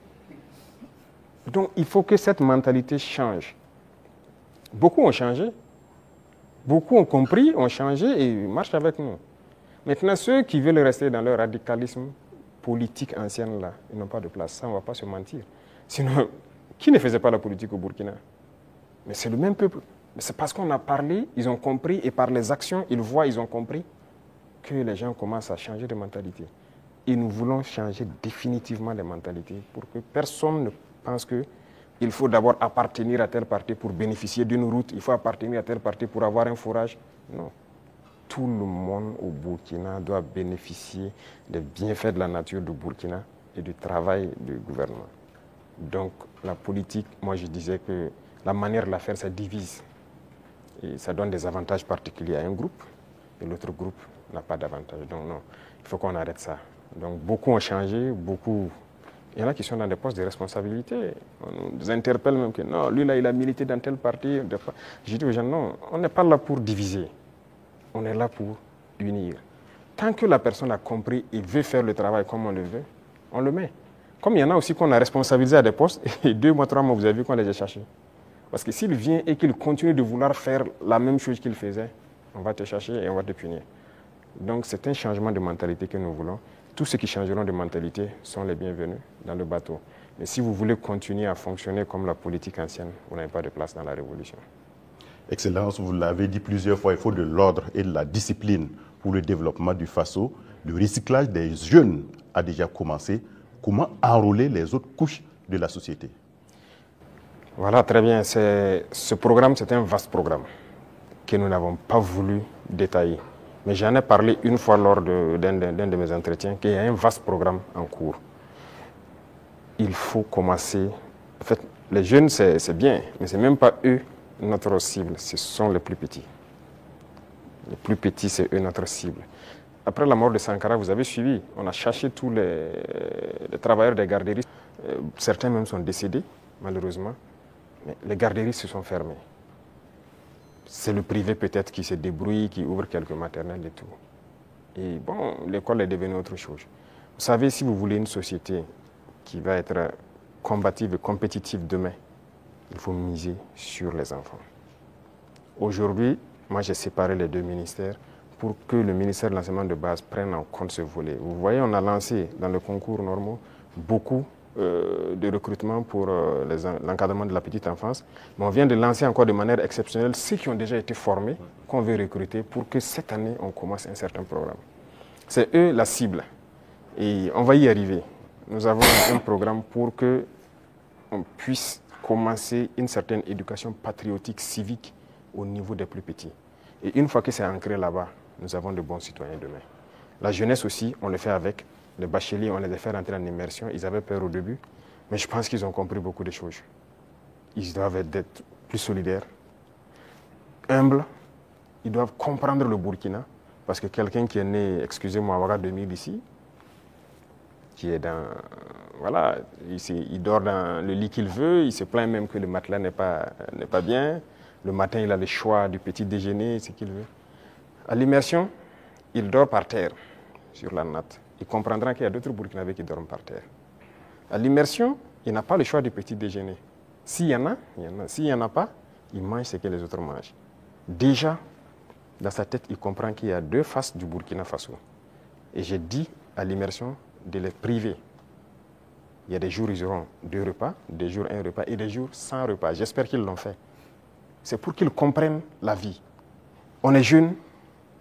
[SPEAKER 2] Donc, il faut que cette mentalité change. Beaucoup ont changé. Beaucoup ont compris, ont changé et marchent avec nous. Maintenant, ceux qui veulent rester dans leur radicalisme politique ancienne, là, ils n'ont pas de place. Ça, on ne va pas se mentir. Sinon, qui ne faisait pas la politique au Burkina? Mais c'est le même peuple. Mais c'est parce qu'on a parlé, ils ont compris, et par les actions, ils voient, ils ont compris, que les gens commencent à changer de mentalité. Et nous voulons changer définitivement les mentalités pour que personne ne pense qu'il faut d'abord appartenir à tel parti pour bénéficier d'une route, il faut appartenir à tel parti pour avoir un forage. Non. Tout le monde au Burkina doit bénéficier des bienfaits de la nature du Burkina et du travail du gouvernement. Donc la politique, moi je disais que la manière de la faire, ça divise. Et ça donne des avantages particuliers à un groupe et l'autre groupe n'a pas d'avantage. Donc non, il faut qu'on arrête ça. Donc beaucoup ont changé, beaucoup. Il y en a qui sont dans des postes de responsabilité. On nous interpelle même que non, lui là, il a milité dans tel parti. Je dis aux gens, non, on n'est pas là pour diviser. On est là pour unir. Tant que la personne a compris et veut faire le travail comme on le veut, on le met. Comme il y en a aussi qu'on a responsabilisé à des postes, et 2 mois, 3 mois, vous avez vu qu'on les a cherchés. Parce que s'il vient et qu'il continue de vouloir faire la même chose qu'il faisait, on va te chercher et on va te punir. Donc c'est un changement de mentalité que nous voulons. Tous ceux qui changeront de mentalité sont les bienvenus dans le bateau. Mais si vous voulez continuer à fonctionner comme la politique ancienne, vous n'avez pas de place dans la révolution.
[SPEAKER 6] Excellence, vous l'avez dit plusieurs fois, il faut de l'ordre et de la discipline pour le développement du FASO. Le recyclage des jeunes a déjà commencé. Comment enrôler les autres couches de la société?
[SPEAKER 2] Voilà, très bien. Ce programme, c'est un vaste programme que nous n'avons pas voulu détailler. Mais j'en ai parlé une fois lors d'un de mes entretiens, qu'il y a un vaste programme en cours. Il faut commencer. En fait, les jeunes, c'est bien, mais ce n'est même pas eux notre cible, ce sont les plus petits. Les plus petits, c'est eux notre cible. Après la mort de Sankara, vous avez suivi, on a cherché tous les travailleurs des garderies. Certains même sont décédés, malheureusement. Mais les garderies se sont fermées. C'est le privé peut-être qui se débrouille, qui ouvre quelques maternelles et tout. Et bon, l'école est devenue autre chose. Vous savez, si vous voulez une société qui va être combative et compétitive demain, il faut miser sur les enfants. Aujourd'hui, moi j'ai séparé les 2 ministères pour que le ministère de l'enseignement de base prenne en compte ce volet. Vous voyez, on a lancé dans le concours normaux beaucoup de recrutement pour l'encadrement de la petite enfance. Mais on vient de lancer encore de manière exceptionnelle ceux qui ont déjà été formés, qu'on veut recruter pour que cette année, on commence un certain programme. C'est eux la cible. Et on va y arriver. Nous avons un programme pour qu'on puisse commencer une certaine éducation patriotique, civique au niveau des plus petits. Et une fois que c'est ancré là-bas, nous avons de bons citoyens demain. La jeunesse aussi, on le fait avec. Les bacheliers, on les a fait rentrer en immersion. Ils avaient peur au début, mais je pense qu'ils ont compris beaucoup de choses. Ils doivent être plus solidaires, humbles. Ils doivent comprendre le Burkina. Parce que quelqu'un qui est né, excusez-moi, à Ouaga 2000 ici, qui est dans... Voilà, il dort dans le lit qu'il veut, il se plaint même que le matelas n'est pas bien. Le matin, il a le choix du petit déjeuner, ce qu'il veut. À l'immersion, il dort par terre, sur la natte. Il comprendra qu'il y a d'autres Burkinabés qui dorment par terre. À l'immersion, il n'a pas le choix du petit déjeuner. S'il y en a, il y en a. S'il n'y en a pas, il mange ce que les autres mangent. Déjà, dans sa tête, il comprend qu'il y a deux faces du Burkina Faso. Et j'ai dit à l'immersion de les priver. Il y a des jours où ils auront 2 repas, des jours 1 repas et des jours sans repas. J'espère qu'ils l'ont fait. C'est pour qu'ils comprennent la vie. On est jeunes,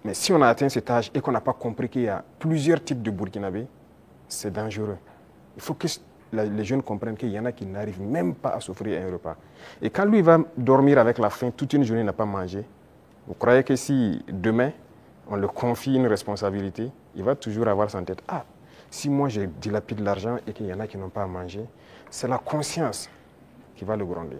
[SPEAKER 2] mais si on a atteint cet âge et qu'on n'a pas compris qu'il y a plusieurs types de Burkinabés, c'est dangereux. Il faut que les jeunes comprennent qu'il y en a qui n'arrivent même pas à s'offrir un repas. Et quand lui va dormir avec la faim, toute une journée n'a pas mangé, vous croyez que si demain on le confie une responsabilité, il va toujours avoir en tête, ah, si moi je dilapide l'argent et qu'il y en a qui n'ont pas à manger, c'est la conscience qui va le gronder.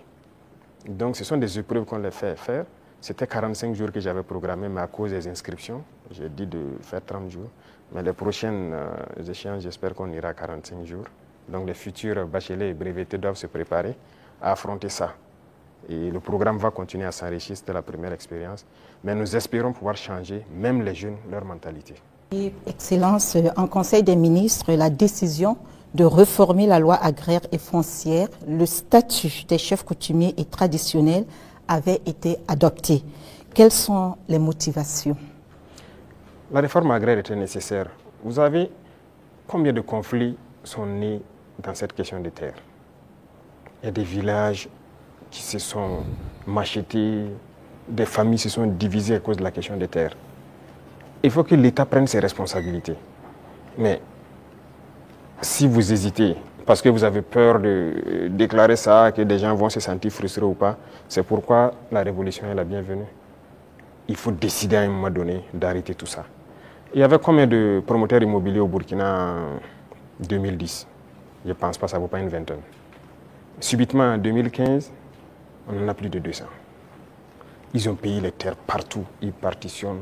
[SPEAKER 2] Donc ce sont des épreuves qu'on les fait faire. C'était 45 jours que j'avais programmé, mais à cause des inscriptions, j'ai dit de faire 30 jours. Mais les prochaines échéances, j'espère qu'on ira à 45 jours. Donc les futurs bacheliers et brevetés doivent se préparer à affronter ça. Et le programme va continuer à s'enrichir, c'était la première expérience. Mais nous espérons pouvoir changer, même les jeunes, leur mentalité.
[SPEAKER 5] Excellence, en Conseil des ministres, la décision de réformer la loi agraire et foncière, le statut des chefs coutumiers et traditionnels avait été adopté. Quelles sont les motivations?
[SPEAKER 2] La réforme agraire était nécessaire. Vous savez combien de conflits sont nés dans cette question des terres? Il y a des villages qui se sont machetés, des familles se sont divisées à cause de la question des terres. Il faut que l'État prenne ses responsabilités. Mais si vous hésitez, parce que vous avez peur de déclarer ça, que des gens vont se sentir frustrés ou pas, c'est pourquoi la révolution est la bienvenue. Il faut décider à un moment donné d'arrêter tout ça. Il y avait combien de promoteurs immobiliers au Burkina en 2010? Je ne pense pas, ça ne vaut pas une vingtaine. Subitement, en 2015, on en a plus de 200. Ils ont payé les terres partout, ils partitionnent,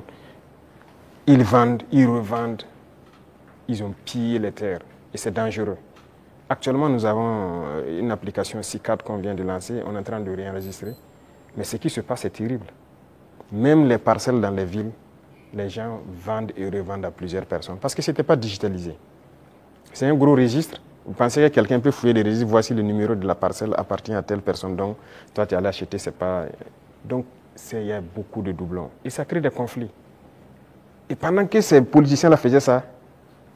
[SPEAKER 2] ils vendent, ils revendent, ils ont pillé les terres et c'est dangereux. Actuellement, nous avons une application C4 qu'on vient de lancer, on est en train de réenregistrer, mais ce qui se passe est terrible. Même les parcelles dans les villes, les gens vendent et revendent à plusieurs personnes parce que ce n'était pas digitalisé. C'est un gros registre. Vous pensez que quelqu'un peut fouiller les registres, voici le numéro de la parcelle appartient à telle personne, donc toi tu es allé acheter, c'est pas... Donc il y a beaucoup de doublons et ça crée des conflits. Et pendant que ces politiciens-là faisaient ça,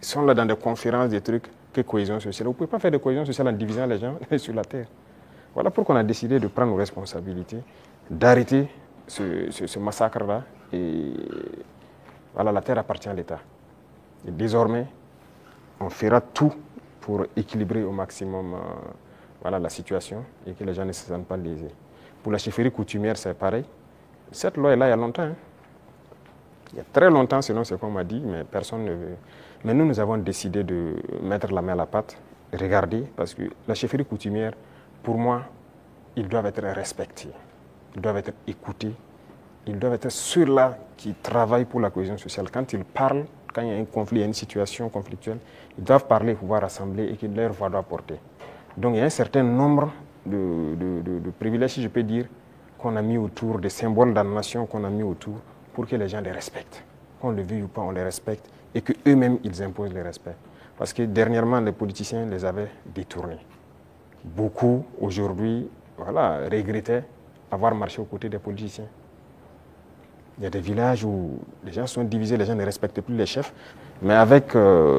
[SPEAKER 2] ils sont là dans des conférences, des trucs, que cohésion sociale. Vous ne pouvez pas faire de cohésion sociale en divisant les gens sur la terre. Voilà pourquoi on a décidé de prendre nos responsabilités, d'arrêter ce massacre-là. Et voilà, la terre appartient à l'État. Et désormais, on fera tout pour équilibrer au maximum voilà, la situation et que les gens ne se sentent pas lésés. Pour la chefferie coutumière, c'est pareil. Cette loi est là il y a longtemps. Hein. Il y a très longtemps, selon ce qu'on m'a dit, mais personne ne veut. Mais nous avons décidé de mettre la main à la pâte, regarder, parce que la chefferie coutumière, pour moi, ils doivent être respectés, ils doivent être écoutés, ils doivent être ceux-là qui travaillent pour la cohésion sociale. Quand ils parlent, quand il y a un conflit, il y a une situation conflictuelle, ils doivent parler, pouvoir rassembler et que leur voix doit porter. Donc il y a un certain nombre de privilèges, si je peux dire, qu'on a mis autour, des symboles dans la nation qu'on a mis autour pour que les gens les respectent. Qu'on le veuille ou pas, on les respecte et qu'eux-mêmes, ils imposent le respect. Parce que dernièrement, les politiciens les avaient détournés. Beaucoup, aujourd'hui, voilà, regrettaient avoir marché aux côtés des politiciens. Il y a des villages où les gens sont divisés, les gens ne respectent plus les chefs. Mais avec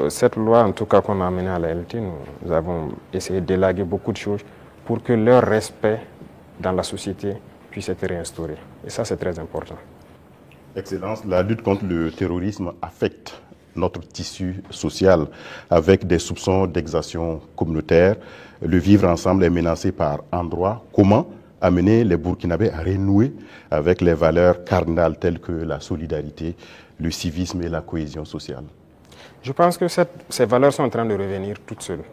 [SPEAKER 2] cette loi, en tout cas, qu'on a amenée à la LT, nous avons essayé d'élaguer beaucoup de choses pour que leur respect dans la société puisse être réinstauré. Et ça, c'est très important.
[SPEAKER 6] Excellence, la lutte contre le terrorisme affecte notre tissu social avec des soupçons d'exaction communautaire. Le vivre ensemble est menacé par endroits. Comment amener les Burkinabés à renouer avec les valeurs cardinales telles que la solidarité, le civisme et la cohésion sociale?
[SPEAKER 2] Je pense que ces valeurs sont en train de revenir toutes seules.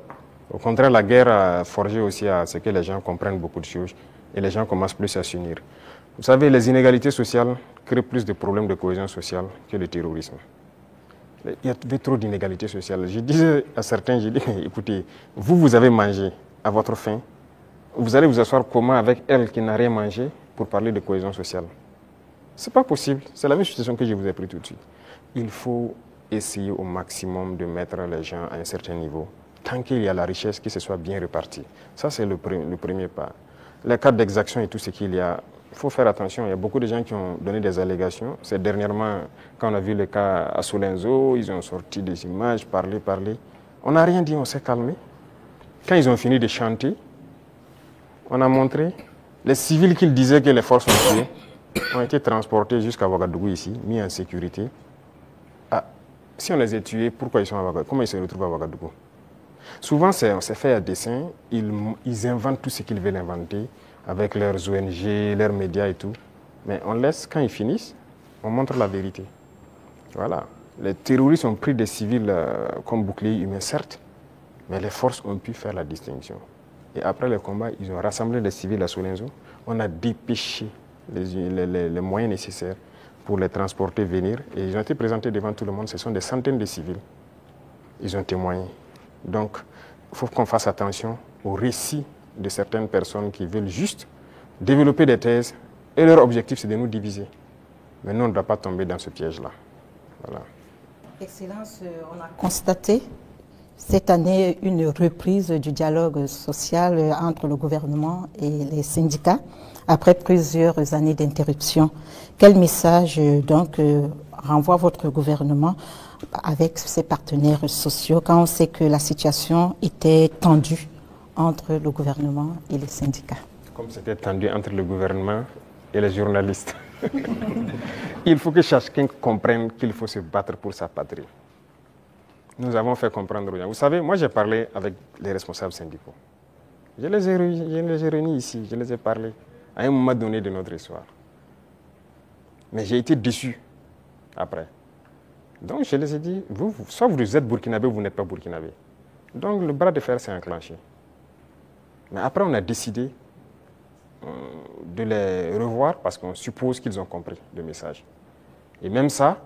[SPEAKER 2] Au contraire, la guerre a forgé aussi à ce que les gens comprennent beaucoup de choses et les gens commencent plus à s'unir. Vous savez, les inégalités sociales créent plus de problèmes de cohésion sociale que le terrorisme. Il y avait trop d'inégalités sociales. Je disais à certains, j'ai dit, écoutez, vous avez mangé à votre faim, vous allez vous asseoir comment avec elle qui n'a rien mangé pour parler de cohésion sociale. Ce n'est pas possible. C'est la même situation que je vous ai pris tout de suite. Il faut essayer au maximum de mettre les gens à un certain niveau. Tant qu'il y a la richesse, que ce soit bien réparti. Ça, c'est le premier pas. Les cas d'exaction et tout ce qu'il y a, il faut faire attention. Il y a beaucoup de gens qui ont donné des allégations. C'est dernièrement, quand on a vu le cas à Solenzo, ils ont sorti des images, parlé. On n'a rien dit, on s'est calmé. Quand ils ont fini de chanter, on a montré les civils qu'ils disaient que les forces ont tués ont été transportés jusqu'à Ouagadougou ici, mis en sécurité. Ah, si on les a tués, pourquoi ils sont à Ouagadougou? Comment ils se retrouvent à Ouagadougou? Souvent, c'est fait à dessein. Ils inventent tout ce qu'ils veulent inventer avec leurs ONG, leurs médias et tout. Mais on laisse, quand ils finissent, on montre la vérité. Voilà. Les terroristes ont pris des civils comme boucliers humains, certes, mais les forces ont pu faire la distinction. Et après le combat, ils ont rassemblé les civils à Solenzo. On a dépêché les moyens nécessaires pour les transporter, venir. Et ils ont été présentés devant tout le monde. Ce sont des centaines de civils. Ils ont témoigné. Donc, il faut qu'on fasse attention aux récits de certaines personnes qui veulent juste développer des thèses. Et leur objectif, c'est de nous diviser. Mais nous, on ne doit pas tomber dans ce piège-là. Voilà.
[SPEAKER 5] Excellence, on a constaté cette année une reprise du dialogue social entre le gouvernement et les syndicats après plusieurs années d'interruption. Quel message donc renvoie votre gouvernement avec ses partenaires sociaux quand on sait que la situation était tendue entre le gouvernement et les syndicats?
[SPEAKER 2] Comme c'était tendu entre le gouvernement et les journalistes. Il faut que chacun comprenne qu'il faut se battre pour sa patrie. Nous avons fait comprendre aux gens. Vous savez, moi j'ai parlé avec les responsables syndicaux. Je les ai réunis ici, je les ai parlé à un moment donné de notre histoire. Mais j'ai été déçu après. Donc je les ai dit, soit vous êtes burkinabé ou vous n'êtes pas burkinabé. Donc le bras de fer s'est enclenché. Mais après on a décidé de les revoir parce qu'on suppose qu'ils ont compris le message. Et même ça,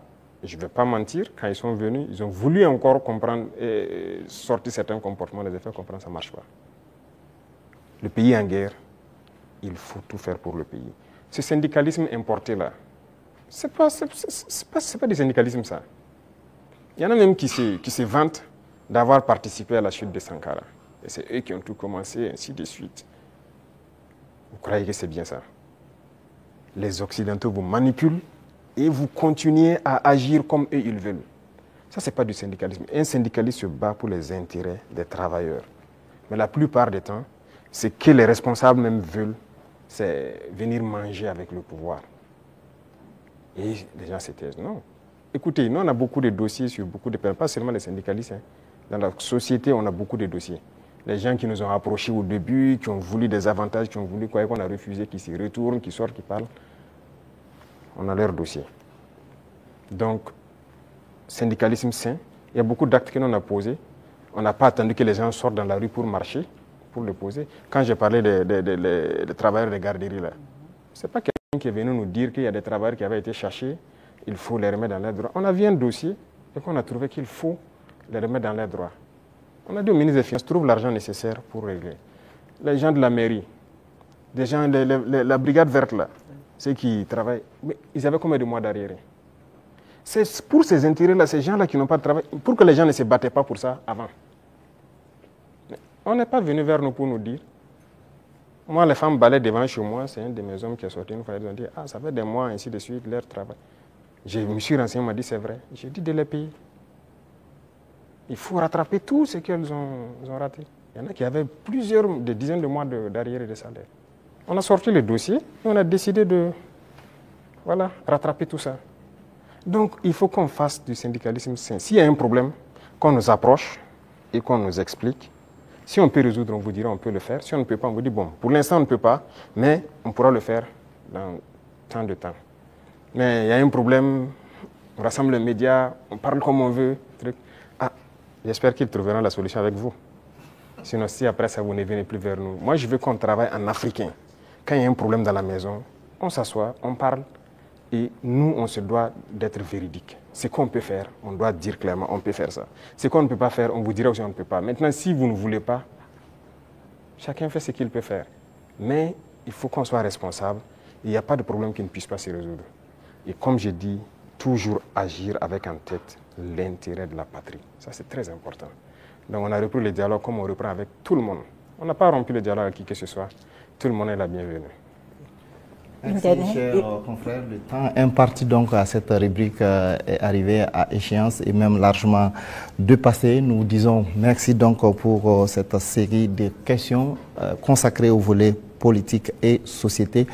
[SPEAKER 2] je ne vais pas mentir, quand ils sont venus, ils ont voulu encore comprendre et sortir certains comportements, les faire comprendre, ça ne marche pas. Le pays est en guerre, il faut tout faire pour le pays. Ce syndicalisme importé là, ce n'est pas du syndicalisme ça. Il y en a même qui se vantent d'avoir participé à la chute de Sankara. Et c'est eux qui ont tout commencé, ainsi de suite. Vous croyez que c'est bien ça? Les Occidentaux vous manipulent et vous continuez à agir comme eux ils veulent. Ça, ce n'est pas du syndicalisme. Un syndicaliste se bat pour les intérêts des travailleurs. Mais la plupart du temps, ce que les responsables même veulent, c'est venir manger avec le pouvoir. Et les gens se taisent. Non. Écoutez, nous, on a beaucoup de dossiers sur beaucoup de personnes, pas seulement les syndicalistes. Hein. Dans la société, on a beaucoup de dossiers. Les gens qui nous ont approchés au début, qui ont voulu des avantages, qui ont voulu quoi, qu'on a refusé, qui s'y retournent, qui sortent, qui parlent. On a leur dossier. Donc, syndicalisme sain, il y a beaucoup d'actes que l'on a posés. On n'a pas attendu que les gens sortent dans la rue pour marcher, pour le poser. Quand j'ai parlé des travailleurs des garderies, là, ce n'est pas quelqu'un qui est venu nous dire qu'il y a des travailleurs qui avaient été cherchés, il faut les remettre dans leurs droits. On a vu un dossier et qu'on a trouvé qu'il faut les remettre dans leurs droits. On a dit au ministre des Finances, trouve l'argent nécessaire pour régler. Les gens de la mairie, des gens, la brigade verte là, ceux qui travaillent, mais ils avaient combien de mois d'arriérés? C'est pour ces intérêts-là, ces gens-là qui n'ont pas de travail, pour que les gens ne se battaient pas pour ça avant. Mais on n'est pas venu vers nous pour nous dire. Moi, les femmes balaient devant chez moi, c'est un de mes hommes qui est sorti une fois, ils ont dit, ah, ça fait des mois, ainsi de suite, leur travail. Je me suis renseigné, on m'a dit, c'est vrai. J'ai dit de les payer. Il faut rattraper tout ce qu'elles ont raté. Il y en a qui avaient des dizaines de mois d'arriérés de salaire. On a sorti le dossier et on a décidé de rattraper tout ça. Donc, il faut qu'on fasse du syndicalisme sain. S'il y a un problème, qu'on nous approche et qu'on nous explique. Si on peut résoudre, on vous dira on peut le faire. Si on ne peut pas, on vous dit bon, pour l'instant on ne peut pas, mais on pourra le faire dans tant de temps. Mais il y a un problème, on rassemble les médias, on parle comme on veut. J'espère qu'ils trouveront la solution avec vous. Sinon, si après ça, vous ne venez plus vers nous. Moi, je veux qu'on travaille en africain. Quand il y a un problème dans la maison, on s'assoit, on parle. Et nous, on se doit d'être véridique. Ce qu'on peut faire, on doit dire clairement, on peut faire ça. Ce qu'on ne peut pas faire, on vous dira aussi on ne peut pas. Maintenant, si vous ne voulez pas, chacun fait ce qu'il peut faire. Mais il faut qu'on soit responsable. il n'y a pas de problème qui ne puisse pas se résoudre. Et comme je dis, toujours agir avec en tête l'intérêt de la patrie. Ça, c'est très important. Donc, on a repris le dialogue comme on reprend avec tout le monde. On n'a pas rompu le dialogue avec qui que ce soit. Tout le monde est la bienvenue.
[SPEAKER 1] Merci, chers confrères. Le temps imparti donc à cette rubrique est arrivé à échéance et même largement dépassé. Nous disons merci donc pour cette série de questions consacrées au volet politique et société.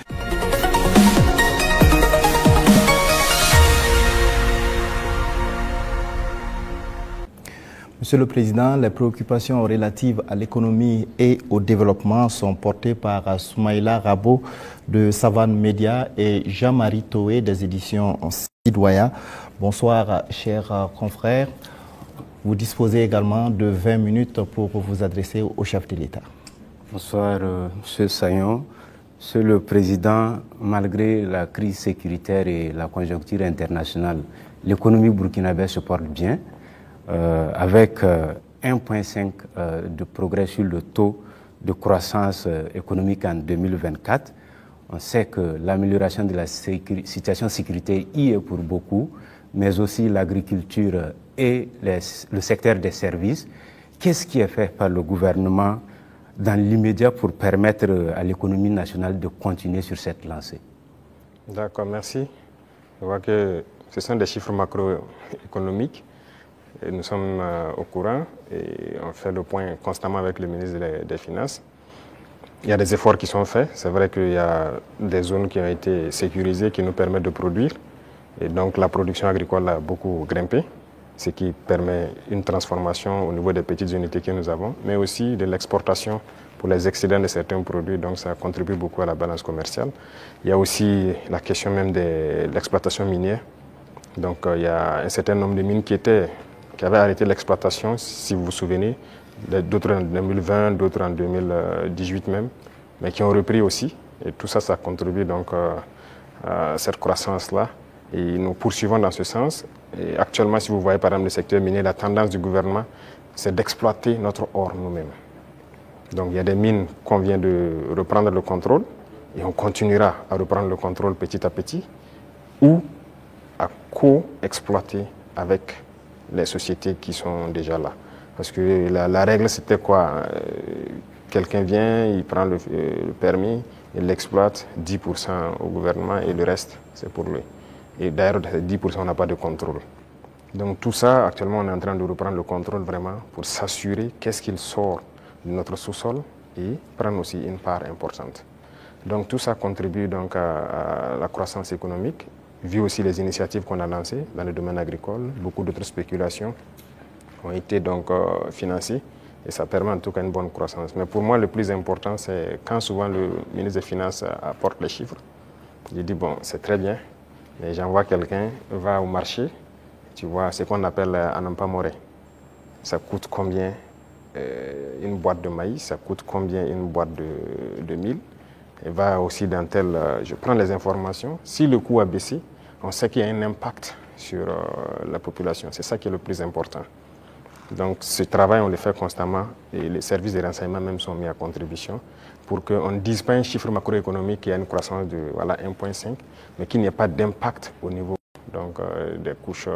[SPEAKER 1] Monsieur le Président, les préoccupations relatives à l'économie et au développement sont portées par Soumaïla Rabo de Savane Média et Jean-Marie Toé des éditions Sidoya. Bonsoir, chers confrères. Vous disposez également de 20 minutes pour vous adresser au chef de l'État.
[SPEAKER 7] Bonsoir, Monsieur Sayon. Monsieur le Président, malgré la crise sécuritaire et la conjoncture internationale, l'économie burkinabé se porte bien. Avec 1,5 de progrès sur le taux de croissance économique en 2024. On sait que l'amélioration de la situation sécuritaire y est pour beaucoup, mais aussi l'agriculture et le secteur des services. Qu'est-ce qui est fait par le gouvernement dans l'immédiat pour permettre à l'économie nationale de continuer sur cette lancée?
[SPEAKER 2] D'accord, merci. Je vois que ce sont des chiffres macroéconomiques. Et nous sommes au courant et on fait le point constamment avec le ministre des Finances. Il y a des efforts qui sont faits. C'est vrai qu'il y a des zones qui ont été sécurisées qui nous permettent de produire. Et donc la production agricole a beaucoup grimpé, ce qui permet une transformation au niveau des petites unités que nous avons, mais aussi de l'exportation pour les excédents de certains produits. Donc ça contribue beaucoup à la balance commerciale. Il y a aussi la question même de l'exploitation minière. Donc il y a un certain nombre de mines qui avaient arrêté l'exploitation, si vous vous souvenez, d'autres en 2020, d'autres en 2018 même, mais qui ont repris aussi. Et tout ça, ça contribue donc à cette croissance-là. Et nous poursuivons dans ce sens. Et actuellement, si vous voyez par exemple le secteur minier, la tendance du gouvernement, c'est d'exploiter notre or nous-mêmes. Donc il y a des mines qu'on vient de reprendre le contrôle, et on continuera à reprendre le contrôle petit à petit, ou à co-exploiter avec les sociétés qui sont déjà là. Parce que la règle, c'était quoi? Quelqu'un vient, il prend le permis, il l'exploite, 10% au gouvernement et le reste, c'est pour lui. Et d'ailleurs, 10%, on n'a pas de contrôle. Donc tout ça, actuellement, on est en train de reprendre le contrôle vraiment pour s'assurer qu'est-ce qu'il sort de notre sous-sol et prendre aussi une part importante. Donc tout ça contribue donc à la croissance économique, vu aussi les initiatives qu'on a lancées dans le domaine agricole. Beaucoup d'autres spéculations ont été donc financées et ça permet en tout cas une bonne croissance. Mais pour moi, le plus important, c'est quand souvent le ministre des Finances apporte les chiffres, il dit bon, c'est très bien, mais j'envoie quelqu'un, va au marché, tu vois, ce qu'on appelle Anampa Moré. Ça coûte combien une boîte de maïs, ça coûte combien une boîte de mil. Et va aussi dans tel, je prends les informations. Si le coût a baissé, on sait qu'il y a un impact sur la population. C'est ça qui est le plus important. Donc ce travail, on le fait constamment et les services de renseignement même sont mis à contribution pour qu'on ne dise pas un chiffre macroéconomique qui a une croissance de voilà, 1,5, mais qu'il n'y ait pas d'impact au niveau donc, des couches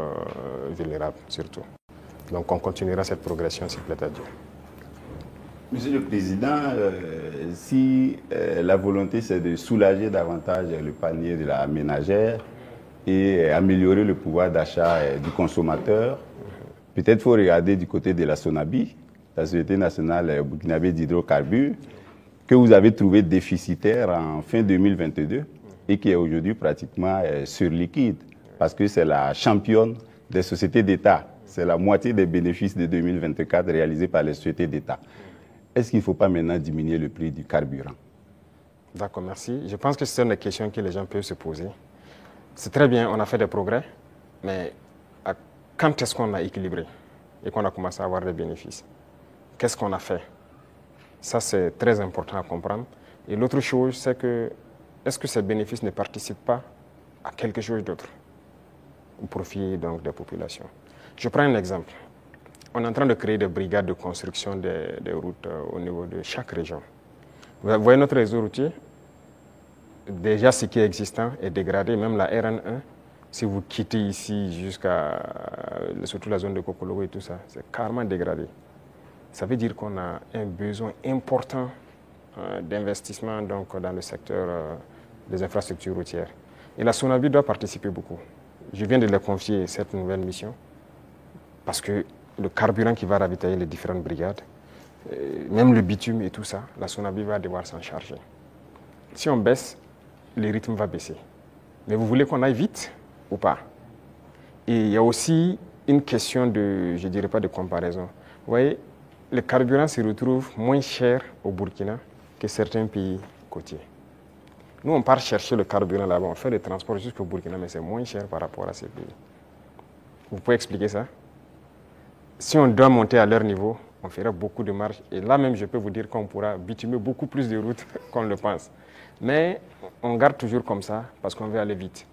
[SPEAKER 2] vulnérables surtout. Donc on continuera cette progression, s'il plaît à Dieu.
[SPEAKER 8] Monsieur le Président, si la volonté c'est de soulager davantage le panier de la ménagère et améliorer le pouvoir d'achat du consommateur, peut-être faut regarder du côté de la SONABI, la Société nationale burkinabé d'hydrocarbures, que vous avez trouvé déficitaire en fin 2022 et qui est aujourd'hui pratiquement sur liquide, parce que c'est la championne des sociétés d'État. C'est la moitié des bénéfices de 2024 réalisés par les sociétés d'État. Est-ce qu'il ne faut pas maintenant diminuer le prix du carburant?
[SPEAKER 2] D'accord, merci. Je pense que c'est une des questions que les gens peuvent se poser. C'est très bien, on a fait des progrès, mais quand est-ce qu'on a équilibré et qu'on a commencé à avoir des bénéfices? Qu'est-ce qu'on a fait? Ça, c'est très important à comprendre. Et l'autre chose, c'est que est-ce que ces bénéfices ne participent pas à quelque chose d'autre au profit donc, des populations? Je prends un exemple. On est en train de créer des brigades de construction des routes au niveau de chaque région. Vous voyez notre réseau routier, déjà ce qui est existant est dégradé, même la RN1, si vous quittez ici jusqu'à surtout la zone de Kokologo et tout ça, c'est carrément dégradé. Ça veut dire qu'on a un besoin important d'investissement donc, dans le secteur des infrastructures routières. Et la SONABI doit participer beaucoup. Je viens de leur confier cette nouvelle mission parce que le carburant qui va ravitailler les différentes brigades, même le bitume et tout ça, la SONABI va devoir s'en charger. Si on baisse, le rythme va baisser. Mais vous voulez qu'on aille vite ou pas? Et il y a aussi une question de, je ne dirais pas de comparaison. Vous voyez, le carburant se retrouve moins cher au Burkina que certains pays côtiers. Nous, on part chercher le carburant là-bas, on fait le transport jusqu'au Burkina, mais c'est moins cher par rapport à ces pays. Vous pouvez expliquer ça? Si on doit monter à leur niveau, on fera beaucoup de marge. Et là même, je peux vous dire qu'on pourra bitumer beaucoup plus de routes qu'on le pense. Mais on garde toujours comme ça parce qu'on veut aller vite.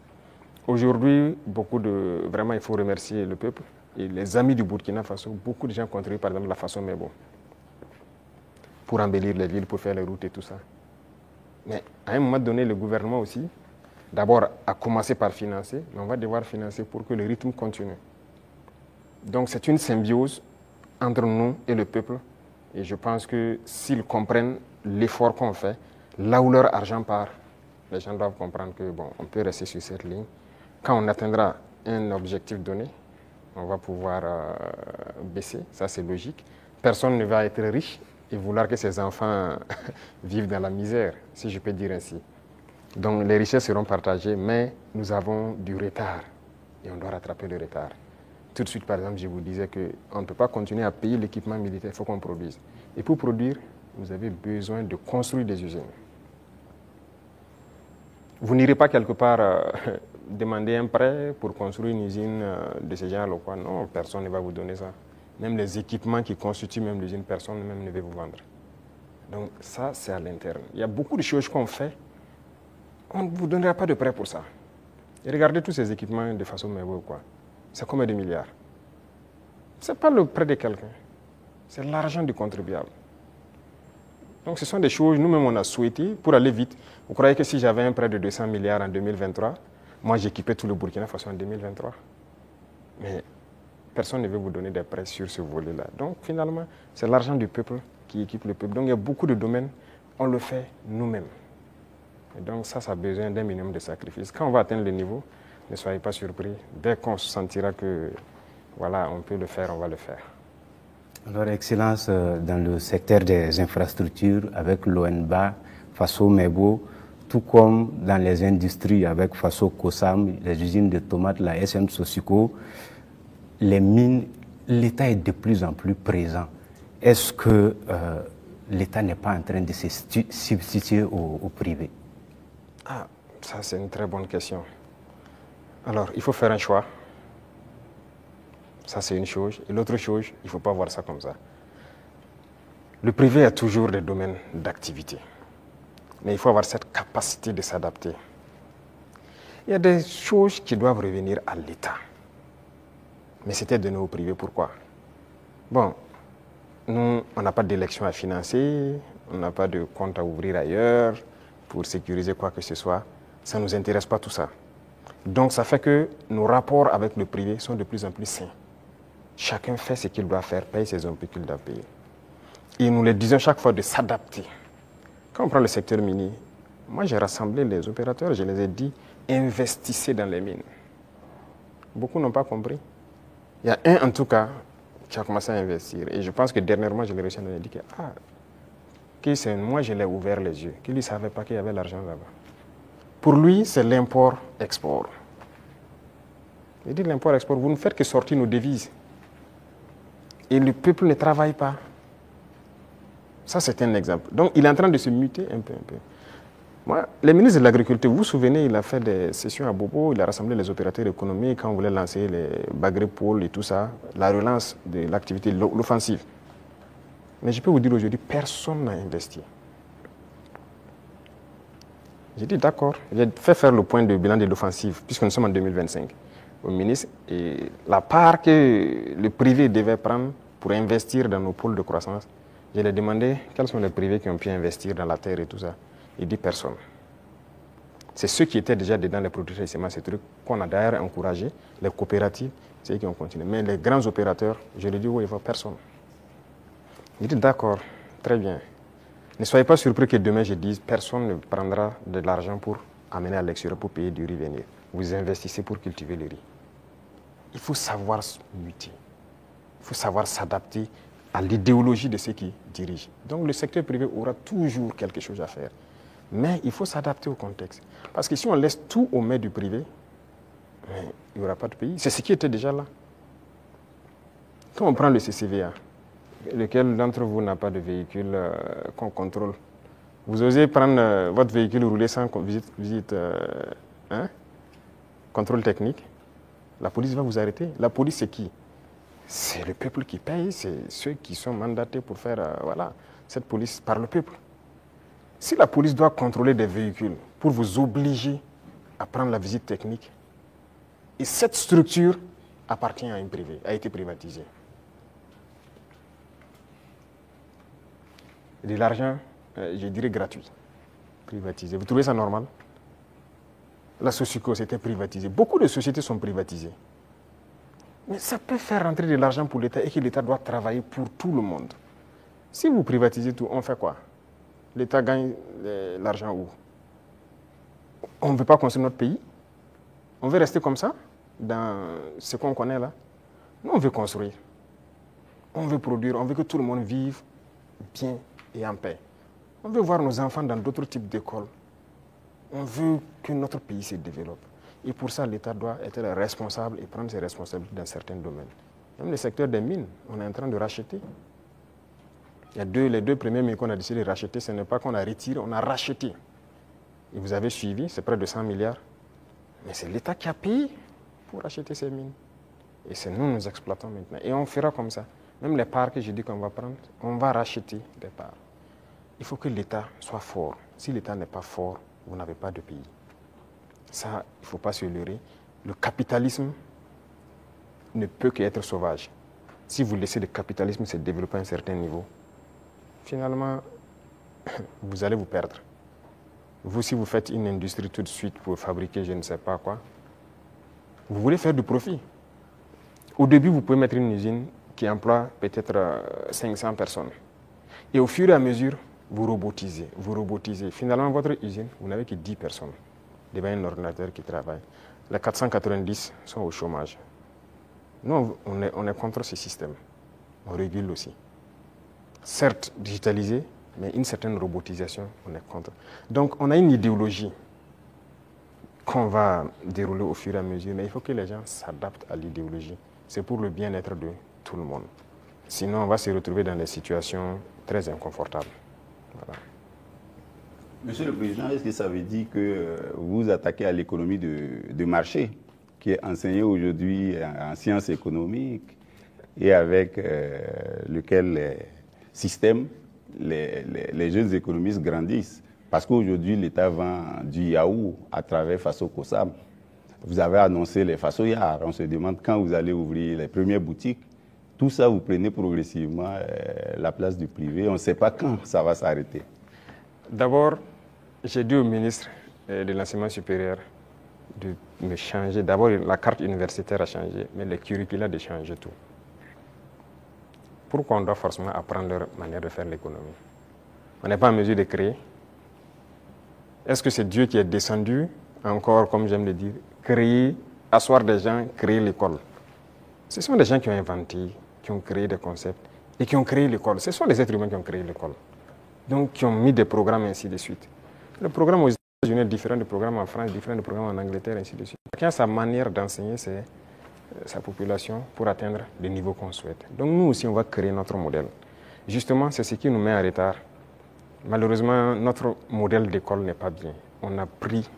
[SPEAKER 2] Aujourd'hui, vraiment, il faut remercier le peuple et les amis du Burkina Faso. Beaucoup de gens contribuent, par exemple, la façon Mebo pour embellir les villes, pour faire les routes et tout ça. Mais à un moment donné, le gouvernement aussi, d'abord, a commencé par financer, mais on va devoir financer pour que le rythme continue. Donc, c'est une symbiose entre nous et le peuple. Et je pense que s'ils comprennent l'effort qu'on fait, là où leur argent part, les gens doivent comprendre que bon, on peut rester sur cette ligne. Quand on atteindra un objectif donné, on va pouvoir baisser, ça c'est logique. Personne ne va être riche et vouloir que ses enfants vivent dans la misère, si je peux dire ainsi. Donc les richesses seront partagées, mais nous avons du retard et on doit rattraper le retard. Tout de suite, par exemple, je vous disais qu'on ne peut pas continuer à payer l'équipement militaire, il faut qu'on produise. Et pour produire, vous avez besoin de construire des usines. Vous n'irez pas quelque part demander un prêt pour construire une usine de ce genre ou quoi. Non, personne ne va vous donner ça. Même les équipements qui constituent même l'usine, personne même ne veut vous vendre. Donc ça, c'est à l'interne. Il y a beaucoup de choses qu'on fait. On ne vous donnera pas de prêt pour ça. Et regardez tous ces équipements de façon ou quoi. C'est combien de milliards? Ce n'est pas le prêt de quelqu'un. C'est l'argent du contribuable. Donc ce sont des choses, nous-mêmes on a souhaité pour aller vite. Vous croyez que si j'avais un prêt de 200 milliards en 2023, moi j'équipais tout le Burkina Faso en 2023? Mais personne ne veut vous donner des prêts sur ce volet-là. Donc finalement, c'est l'argent du peuple qui équipe le peuple. Donc il y a beaucoup de domaines, on le fait nous-mêmes. Et donc ça a besoin d'un minimum de sacrifice. Quand on va atteindre le niveau, ne soyez pas surpris. Dès qu'on se sentira que voilà, on peut le faire, on va le faire.
[SPEAKER 7] Alors, Excellence, dans le secteur des infrastructures, avec l'ONBA, Faso Mebo, tout comme dans les industries avec Faso Kosam, les usines de tomates, la SM Sosiko, les mines, l'État est de plus en plus présent. Est-ce que l'État n'est pas en train de se substituer au privé?
[SPEAKER 2] Ah, ça c'est une très bonne question. Alors, il faut faire un choix. Ça, c'est une chose. Et l'autre chose, il ne faut pas voir ça comme ça. Le privé a toujours des domaines d'activité. Mais il faut avoir cette capacité de s'adapter. Il y a des choses qui doivent revenir à l'État. Mais c'était donné au privé. Pourquoi? Bon, nous, on n'a pas d'élection à financer, on n'a pas de compte à ouvrir ailleurs pour sécuriser quoi que ce soit. Ça ne nous intéresse pas tout ça. Donc, ça fait que nos rapports avec le privé sont de plus en plus sains. Chacun fait ce qu'il doit faire, paye ses impôts qu'il doit payer. Et nous les disons chaque fois de s'adapter. Quand on prend le secteur minier, moi j'ai rassemblé les opérateurs, je les ai dit, investissez dans les mines. Beaucoup n'ont pas compris. Il y a un en tout cas qui a commencé à investir. Et je pense que dernièrement, je l'ai reçu, on a dit que moi je l'ai ouvert les yeux, qu'il ne savait pas qu'il y avait l'argent là-bas. Pour lui, c'est l'import-export. Il dit l'import-export, vous ne faites que sortir nos devises. Et le peuple ne travaille pas. Ça, c'est un exemple. Donc, il est en train de se muter un peu. Moi, le ministre de l'Agriculture, vous vous souvenez, il a fait des sessions à Bobo, il a rassemblé les opérateurs économiques quand on voulait lancer les Bagré-Pôles et tout ça, la relance de l'activité, l'offensive. Mais je peux vous dire aujourd'hui, personne n'a investi. J'ai dit d'accord, j'ai fait faire le point de bilan de l'offensive, puisque nous sommes en 2025, au ministre, et la part que le privé devait prendre pour investir dans nos pôles de croissance, je lui ai demandé quels sont les privés qui ont pu investir dans la terre et tout ça. Il dit personne. C'est ceux qui étaient déjà dedans, les producteurs de semences, ces trucs qu'on a d'ailleurs encouragé, les coopératives, c'est eux qui ont continué. Mais les grands opérateurs, je le dis, oui, il ne faut personne. Je dis d'accord, très bien. Ne soyez pas surpris que demain je dise personne ne prendra de l'argent pour amener à l'extérieur pour payer du riz venir. Vous investissez pour cultiver le riz. Il faut savoir se muter. Il faut savoir s'adapter à l'idéologie de ceux qui dirigent. Donc le secteur privé aura toujours quelque chose à faire. Mais il faut s'adapter au contexte. Parce que si on laisse tout aux mains du privé, il n'y aura pas de pays. C'est ce qui était déjà là. Quand on prend le CCVA, lequel d'entre vous n'a pas de véhicule qu'on contrôle? Vous osez prendre votre véhicule rouler sans visite contrôle technique? La police va vous arrêter. La police, c'est qui? C'est le peuple qui paye, c'est ceux qui sont mandatés pour faire cette police par le peuple. Si la police doit contrôler des véhicules pour vous obliger à prendre la visite technique, et cette structure appartient à une privée, a été privatisée. De l'argent, je dirais gratuit, privatisé. Vous trouvez ça normal? La Sosuco, c'était privatisé. Beaucoup de sociétés sont privatisées. Mais ça peut faire rentrer de l'argent pour l'État et que l'État doit travailler pour tout le monde. Si vous privatisez tout, on fait quoi? L'État gagne l'argent où? On ne veut pas construire notre pays? On veut rester comme ça, dans ce qu'on connaît là? Nous, on veut construire. On veut produire, on veut que tout le monde vive bien et en paix. On veut voir nos enfants dans d'autres types d'écoles. On veut que notre pays se développe. Et pour ça, l'État doit être responsable et prendre ses responsabilités dans certains domaines. Même le secteur des mines, on est en train de racheter. Il y a les deux premiers mines qu'on a décidé de racheter, ce n'est pas qu'on a retiré, on a racheté. Et vous avez suivi, c'est près de 100 milliards. Mais c'est l'État qui a payé pour acheter ces mines. Et c'est nous, nous exploitons maintenant. Et on fera comme ça. Même les parts que je dis qu'on va prendre, on va racheter des parts. Il faut que l'État soit fort. Si l'État n'est pas fort, vous n'avez pas de pays. Ça, il ne faut pas se leurrer. Le capitalisme ne peut qu'être sauvage. Si vous laissez le capitalisme se développer à un certain niveau, finalement, vous allez vous perdre. Vous, si vous faites une industrie tout de suite pour fabriquer je ne sais pas quoi, vous voulez faire du profit. Au début, vous pouvez mettre une usine qui emploie peut-être 500 personnes. Et au fur et à mesure, vous robotisez. Finalement, votre usine, vous n'avez que 10 personnes. Devant un ordinateur qui travaille. Les 490 sont au chômage. Nous, on est contre ce système. On régule aussi. Certes, digitalisé, mais une certaine robotisation, on est contre. Donc, on a une idéologie qu'on va dérouler au fur et à mesure, mais il faut que les gens s'adaptent à l'idéologie. C'est pour le bien-être de tout le monde. Sinon, on va se retrouver dans des situations très inconfortables. Voilà.
[SPEAKER 8] Monsieur le Président, est-ce que ça veut dire que vous attaquez à l'économie de marché, qui est enseignée aujourd'hui en sciences économiques et avec lequel les systèmes, les jeunes économistes grandissent? Parce qu'aujourd'hui, l'État vend du yaourt à travers Faso Kosam. Vous avez annoncé les Fasoyards. On se demande quand vous allez ouvrir les premières boutiques. Tout ça, vous prenez progressivement la place du privé. On ne sait pas quand ça va s'arrêter.
[SPEAKER 2] D'abord, j'ai dit au ministre de l'Enseignement supérieur de me changer. D'abord, la carte universitaire a changé, mais le curricula de changer tout. Pourquoi on doit forcément apprendre leur manière de faire l'économie? On n'est pas en mesure de créer. Est-ce que c'est Dieu qui est descendu, encore, comme j'aime le dire, créer, asseoir des gens, créer l'école? Ce sont des gens qui ont inventé, qui ont créé des concepts et qui ont créé l'école. Ce sont les êtres humains qui ont créé l'école. Donc, qui ont mis des programmes, ainsi de suite. Le programme aux États-Unis est différent du programme en France, différent du programme en Angleterre, ainsi de suite. Chacun a sa manière d'enseigner sa population pour atteindre le niveau qu'on souhaite. Donc, nous aussi, on va créer notre modèle. Justement, c'est ce qui nous met en retard. Malheureusement, notre modèle d'école n'est pas bien. On a pris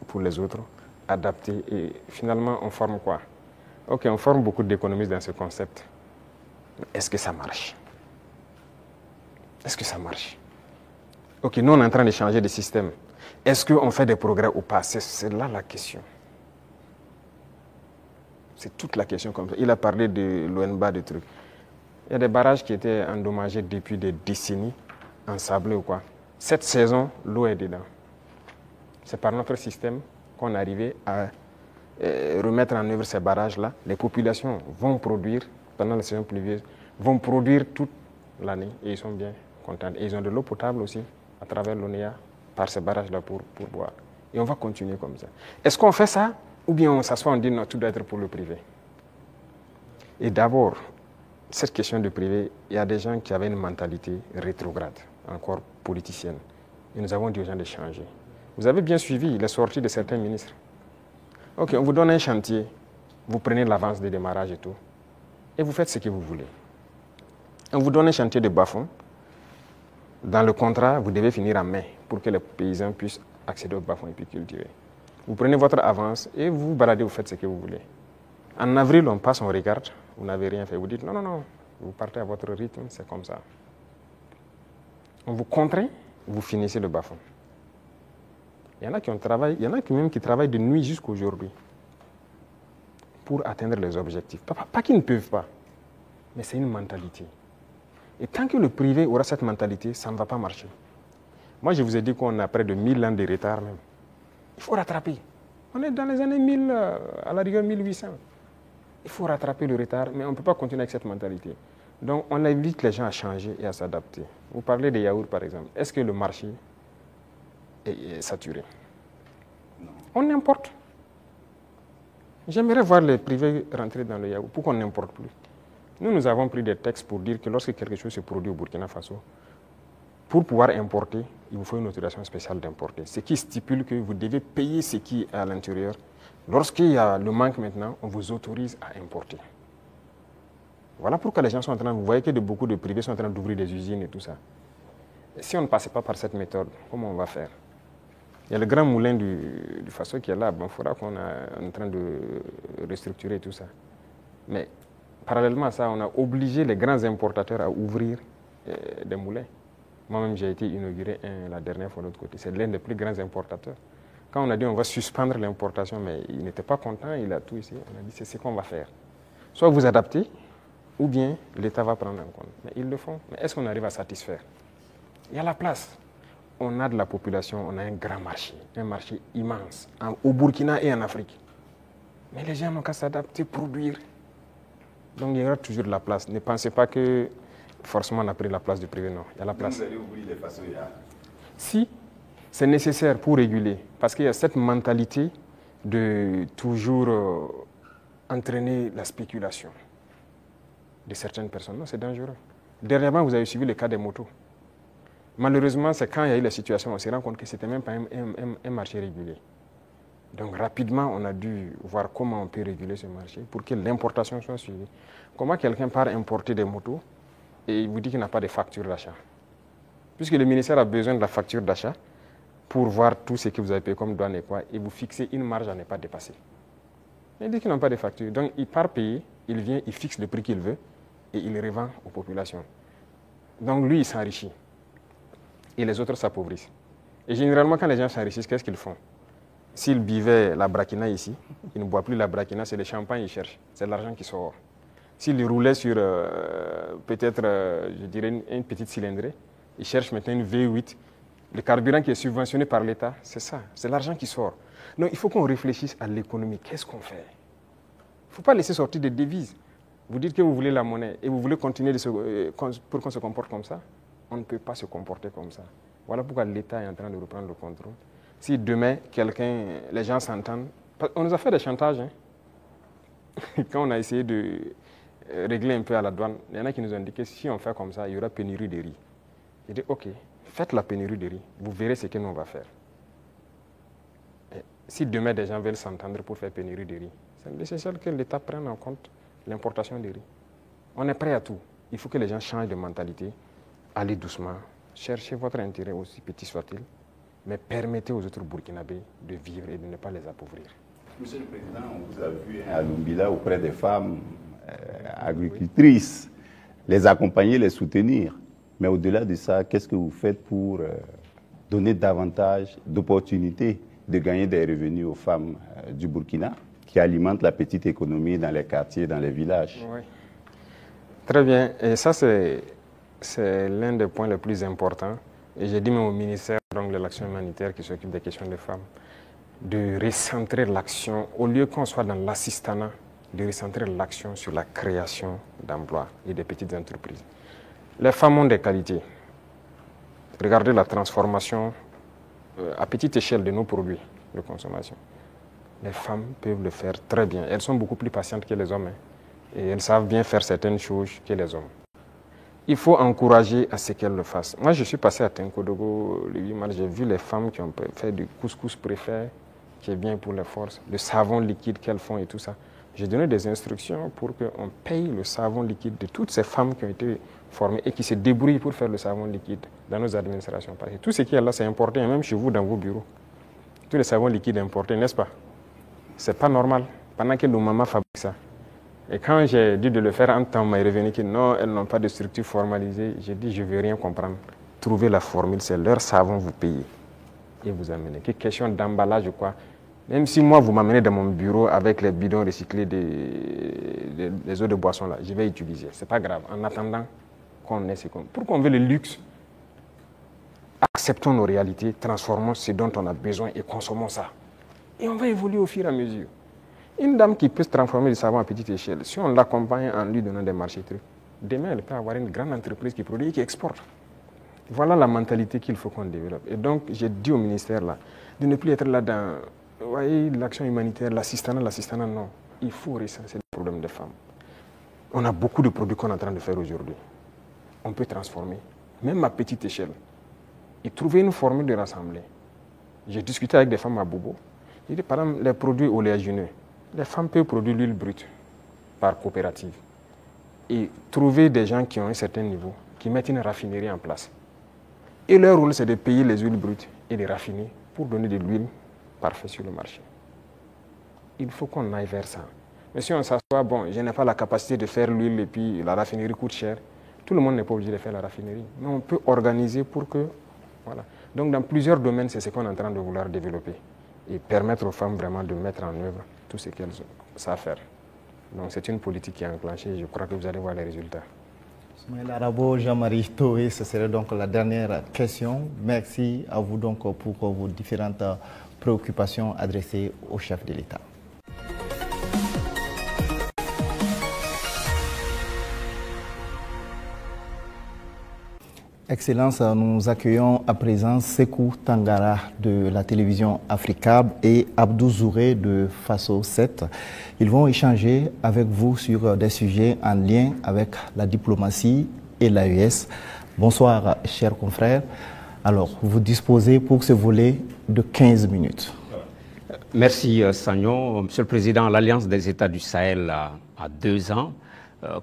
[SPEAKER 2] pour les autres, adapté, et finalement, on forme quoi? Ok, on forme beaucoup d'économistes dans ce concept. Mais est-ce que ça marche? Est-ce que ça marche? Ok, nous, on est en train de changer de système. Est-ce qu'on fait des progrès ou pas? C'est là la question. C'est toute la question comme ça. Il a parlé de l'ONBA, des trucs. Il y a des barrages qui étaient endommagés depuis des décennies, ensablés ou quoi. Cette saison, l'eau est dedans. C'est par notre système qu'on arrivait à remettre en œuvre ces barrages-là. Les populations vont produire, pendant la saison pluvieuse, vont produire toute l'année et ils sont bien contents. Et ils ont de l'eau potable aussi, à travers l'ONEA, par ces barrages-là pour boire. Et on va continuer comme ça. Est-ce qu'on fait ça ou bien on s'assoit, on dit non, tout doit être pour le privé? Et d'abord, cette question de privé, il y a des gens qui avaient une mentalité rétrograde, encore politicienne. Et nous avons dit aux gens de changer. Vous avez bien suivi les sorties de certains ministres. Ok, on vous donne un chantier, vous prenez l'avance de démarrage et tout, et vous faites ce que vous voulez. On vous donne un chantier de bas-fond. Dans le contrat, vous devez finir en mai pour que les paysans puissent accéder au bas-fond et puis cultiver. Vous prenez votre avance et vous vous baladez, vous faites ce que vous voulez. En avril, on passe, on regarde, vous n'avez rien fait. Vous dites non, non, non, vous partez à votre rythme, c'est comme ça. On vous contraint, vous finissez le bas-fond. Il y en a qui travaillent, il y en a même qui travaillent de nuit jusqu'à aujourd'hui pour atteindre les objectifs. Pas qu'ils ne peuvent pas, mais c'est une mentalité. Et tant que le privé aura cette mentalité, ça ne va pas marcher. Moi, je vous ai dit qu'on a près de 1000 ans de retard même. Il faut rattraper. On est dans les années 1000, à la rigueur 1800. Il faut rattraper le retard, mais on ne peut pas continuer avec cette mentalité. Donc, on invite les gens à changer et à s'adapter. Vous parlez des yaourts, par exemple. Est-ce que le marché est saturé? Non. On importe. J'aimerais voir les privés rentrer dans le yaourt. Pourquoi on n'importe plus? Nous avons pris des textes pour dire que lorsque quelque chose se produit au Burkina Faso, pour pouvoir importer, il vous faut une autorisation spéciale d'importer. Ce qui stipule que vous devez payer ce qui est à l'intérieur. Lorsqu'il y a le manque maintenant, on vous autorise à importer. Voilà pourquoi les gens sont en train, vous voyez que beaucoup de privés sont en train d'ouvrir des usines et tout ça. Et si on ne passait pas par cette méthode, comment on va faire? Il y a le grand moulin du Faso qui est là, bon, il faudra qu'on est en train de restructurer tout ça. Mais parallèlement à ça, on a obligé les grands importateurs à ouvrir des moulins. Moi-même, j'ai été inauguré la dernière fois de l'autre côté. C'est l'un des plus grands importateurs. Quand on a dit on va suspendre l'importation, mais il n'était pas content, il a tout essayé. On a dit c'est ce qu'on va faire. Soit vous adaptez, ou bien l'État va prendre en compte. Mais ils le font. Mais est-ce qu'on arrive à satisfaire? Il y a la place. On a de la population, on a un grand marché, un marché immense, au Burkina et en Afrique. Mais les gens n'ont qu'à s'adapter, produire. Donc il y aura toujours de la place. Ne pensez pas que forcément on a pris la place du privé, non. Il y a la place.
[SPEAKER 8] Vous allez ouvrir les façons,
[SPEAKER 2] Si c'est nécessaire pour réguler, parce qu'il y a cette mentalité de toujours entraîner la spéculation de certaines personnes. Non, c'est dangereux. Dernièrement, vous avez suivi le cas des motos. Malheureusement, c'est quand il y a eu la situation, on s'est rendu compte que ce n'était même pas un marché régulier. Donc rapidement, on a dû voir comment on peut réguler ce marché pour que l'importation soit suivie. Comment quelqu'un part importer des motos et il vous dit qu'il n'a pas de facture d'achat? Puisque le ministère a besoin de la facture d'achat pour voir tout ce que vous avez payé comme douane et quoi, et vous fixez une marge à ne pas dépasser. Il dit qu'ils n'ont pas de facture. Donc il part payer, il vient, il fixe le prix qu'il veut et il revend aux populations. Donc lui, il s'enrichit. Et les autres s'appauvrissent. Et généralement, quand les gens s'enrichissent, qu'est-ce qu'ils font? S'ils buvaient la braquina ici, ils ne boivent plus la braquina, c'est le champagne qu'ils cherchent. C'est l'argent qui sort. S'ils roulaient sur peut-être, je dirais, une petite cylindrée, ils cherchent maintenant une V8. Le carburant qui est subventionné par l'État, c'est ça, c'est l'argent qui sort. Donc il faut qu'on réfléchisse à l'économie. Qu'est-ce qu'on fait? Il ne faut pas laisser sortir des devises. Vous dites que vous voulez la monnaie et vous voulez continuer pour qu'on se comporte comme ça. On ne peut pas se comporter comme ça. Voilà pourquoi l'État est en train de reprendre le contrôle. Si demain, les gens s'entendent, on nous a fait des chantages. Hein. Quand on a essayé de régler un peu à la douane, il y en a qui nous ont dit que si on fait comme ça, il y aura pénurie de riz. J'ai dit, ok, faites la pénurie de riz, vous verrez ce que nous on va faire. Et si demain, des gens veulent s'entendre pour faire pénurie de riz, c'est nécessaire que l'État prenne en compte l'importation de riz. On est prêt à tout. Il faut que les gens changent de mentalité. Allez doucement, cherchez votre intérêt aussi petit soit-il, mais permettez aux autres Burkinabés de vivre et de ne pas les appauvrir.
[SPEAKER 8] Monsieur le Président, on vous a vu à Lumbila auprès des femmes agricultrices, les accompagner, les soutenir. Mais au-delà de ça, qu'est-ce que vous faites pour donner davantage d'opportunités de gagner des revenus aux femmes du Burkina qui alimentent la petite économie dans les quartiers, dans les villages?
[SPEAKER 2] Oui. Très bien. Et ça, c'est l'un des points les plus importants. Et j'ai dit même au ministère donc de l'action humanitaire qui s'occupe des questions des femmes, de recentrer l'action, au lieu qu'on soit dans l'assistanat, de recentrer l'action sur la création d'emplois et des petites entreprises. Les femmes ont des qualités. Regardez la transformation à petite échelle de nos produits de consommation. Les femmes peuvent le faire très bien. Elles sont beaucoup plus patientes que les hommes. Et elles savent bien faire certaines choses que les hommes. Il faut encourager à ce qu'elles le fassent. Moi, je suis passé à Tenkodogo le 8 mars. J'ai vu les femmes qui ont fait du couscous préfet, qui est bien pour les forces, le savon liquide qu'elles font et tout ça. J'ai donné des instructions pour qu'on paye le savon liquide de toutes ces femmes qui ont été formées et qui se débrouillent pour faire le savon liquide dans nos administrations. Parce que tout ce qui est là, c'est importé, même chez vous, dans vos bureaux. Tous les savons liquides importés, n'est-ce pas? C'est pas normal. Pendant que nos mamans fabriquent ça. Et quand j'ai dit de le faire en temps, on m'a revenu que non, elles n'ont pas de structure formalisée. J'ai dit, je ne veux rien comprendre. Trouvez la formule, c'est leur savon, vous payez. Et vous amenez. Que question d'emballage ou quoi. Même si moi, vous m'amenez dans mon bureau avec les bidons recyclés des eaux de boisson, là, je vais utiliser. Ce n'est pas grave. En attendant qu'on ait ce qu'on... Pour qu'on veut le luxe, acceptons nos réalités, transformons ce dont on a besoin et consommons ça. Et on va évoluer au fur et à mesure. Une dame qui peut se transformer du savon à petite échelle, si on l'accompagne en lui donnant des marchés trucs, demain, elle peut avoir une grande entreprise qui produit et qui exporte. Voilà la mentalité qu'il faut qu'on développe. Et donc, j'ai dit au ministère là, de ne plus être là dans, vous voyez, l'action humanitaire, l'assistanat, non. Il faut recenser les problèmes des femmes. On a beaucoup de produits qu'on est en train de faire aujourd'hui. On peut transformer, même à petite échelle, et trouver une formule de rassembler. J'ai discuté avec des femmes à Bobo. J'ai dit, par exemple, les produits oléagineux. Les femmes peuvent produire l'huile brute par coopérative et trouver des gens qui ont un certain niveau, qui mettent une raffinerie en place. Et leur rôle, c'est de payer les huiles brutes et les raffiner pour donner de l'huile parfaite sur le marché. Il faut qu'on aille vers ça. Mais si on s'assoit, bon, je n'ai pas la capacité de faire l'huile et puis la raffinerie coûte cher, tout le monde n'est pas obligé de faire la raffinerie. Mais on peut organiser pour que... Voilà. Donc dans plusieurs domaines, c'est ce qu'on est en train de vouloir développer et permettre aux femmes vraiment de mettre en œuvre tout ce qu'elles savent faire. Donc c'est une politique qui est enclenchée, je crois que vous allez voir les résultats.
[SPEAKER 1] Soumaïla Rabo, Jean-Marie Toé, ce serait donc la dernière question. Merci à vous donc pour vos différentes préoccupations adressées au chef de l'État. Excellence, nous accueillons à présent Sekou Tangara de la télévision Africab et Abdou Zouré de Faso 7. Ils vont échanger avec vous sur des sujets en lien avec la diplomatie et l'AES. Bonsoir, chers confrères. Alors, vous disposez pour ce volet de 15 minutes.
[SPEAKER 9] Merci, Sagnon. Monsieur le Président, l'Alliance des États du Sahel a 2 ans.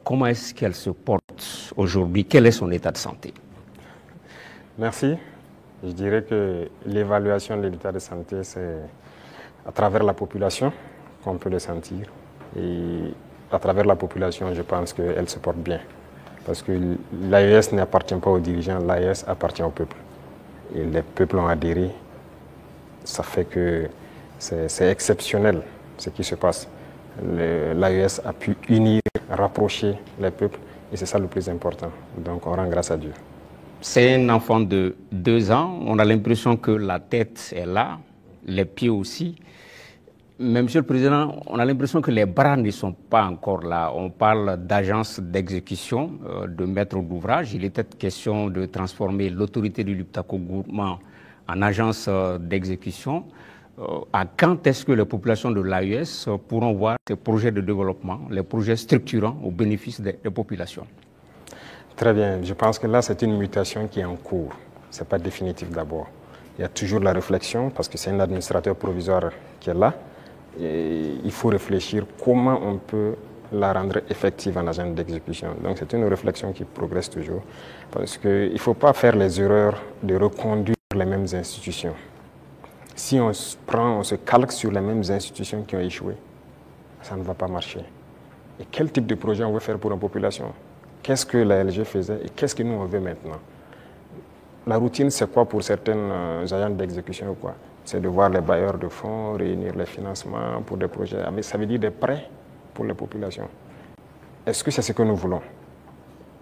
[SPEAKER 9] Comment est-ce qu'elle se porte aujourd'hui? Quel est son état de santé?
[SPEAKER 2] Merci. Je dirais que l'évaluation de l'état de santé, c'est à travers la population qu'on peut le sentir. Et à travers la population, je pense qu'elle se porte bien. Parce que l'AES n'appartient pas aux dirigeants, l'AES appartient au peuple. Et les peuples ont adhéré. Ça fait que c'est exceptionnel ce qui se passe. L'AES a pu unir, rapprocher les peuples et c'est ça le plus important. Donc on rend grâce à Dieu.
[SPEAKER 9] C'est un enfant de 2 ans. On a l'impression que la tête est là, les pieds aussi. Mais Monsieur le Président, on a l'impression que les bras ne sont pas encore là. On parle d'agence d'exécution, de maître d'ouvrage. Il était question de transformer l'autorité du Liptako Gourmand en agence d'exécution. À quand est-ce que les populations de l'AES pourront voir ces projets de développement, les projets structurants au bénéfice des populations?
[SPEAKER 2] Très bien. Je pense que là, c'est une mutation qui est en cours. Ce n'est pas définitif d'abord. Il y a toujours la réflexion, parce que c'est un administrateur provisoire qui est là. Et il faut réfléchir comment on peut la rendre effective en agent d'exécution. Donc c'est une réflexion qui progresse toujours. Parce qu'il ne faut pas faire les erreurs de reconduire les mêmes institutions. Si on se calque sur les mêmes institutions qui ont échoué, ça ne va pas marcher. Et quel type de projet on veut faire pour une population? Qu'est-ce que la LG faisait et qu'est-ce que nous on veut maintenant? La routine, c'est quoi pour certains agents d'exécution ou quoi? C'est de voir les bailleurs de fonds, réunir les financements pour des projets. Mais ça veut dire des prêts pour les populations. Est-ce que c'est ce que nous voulons?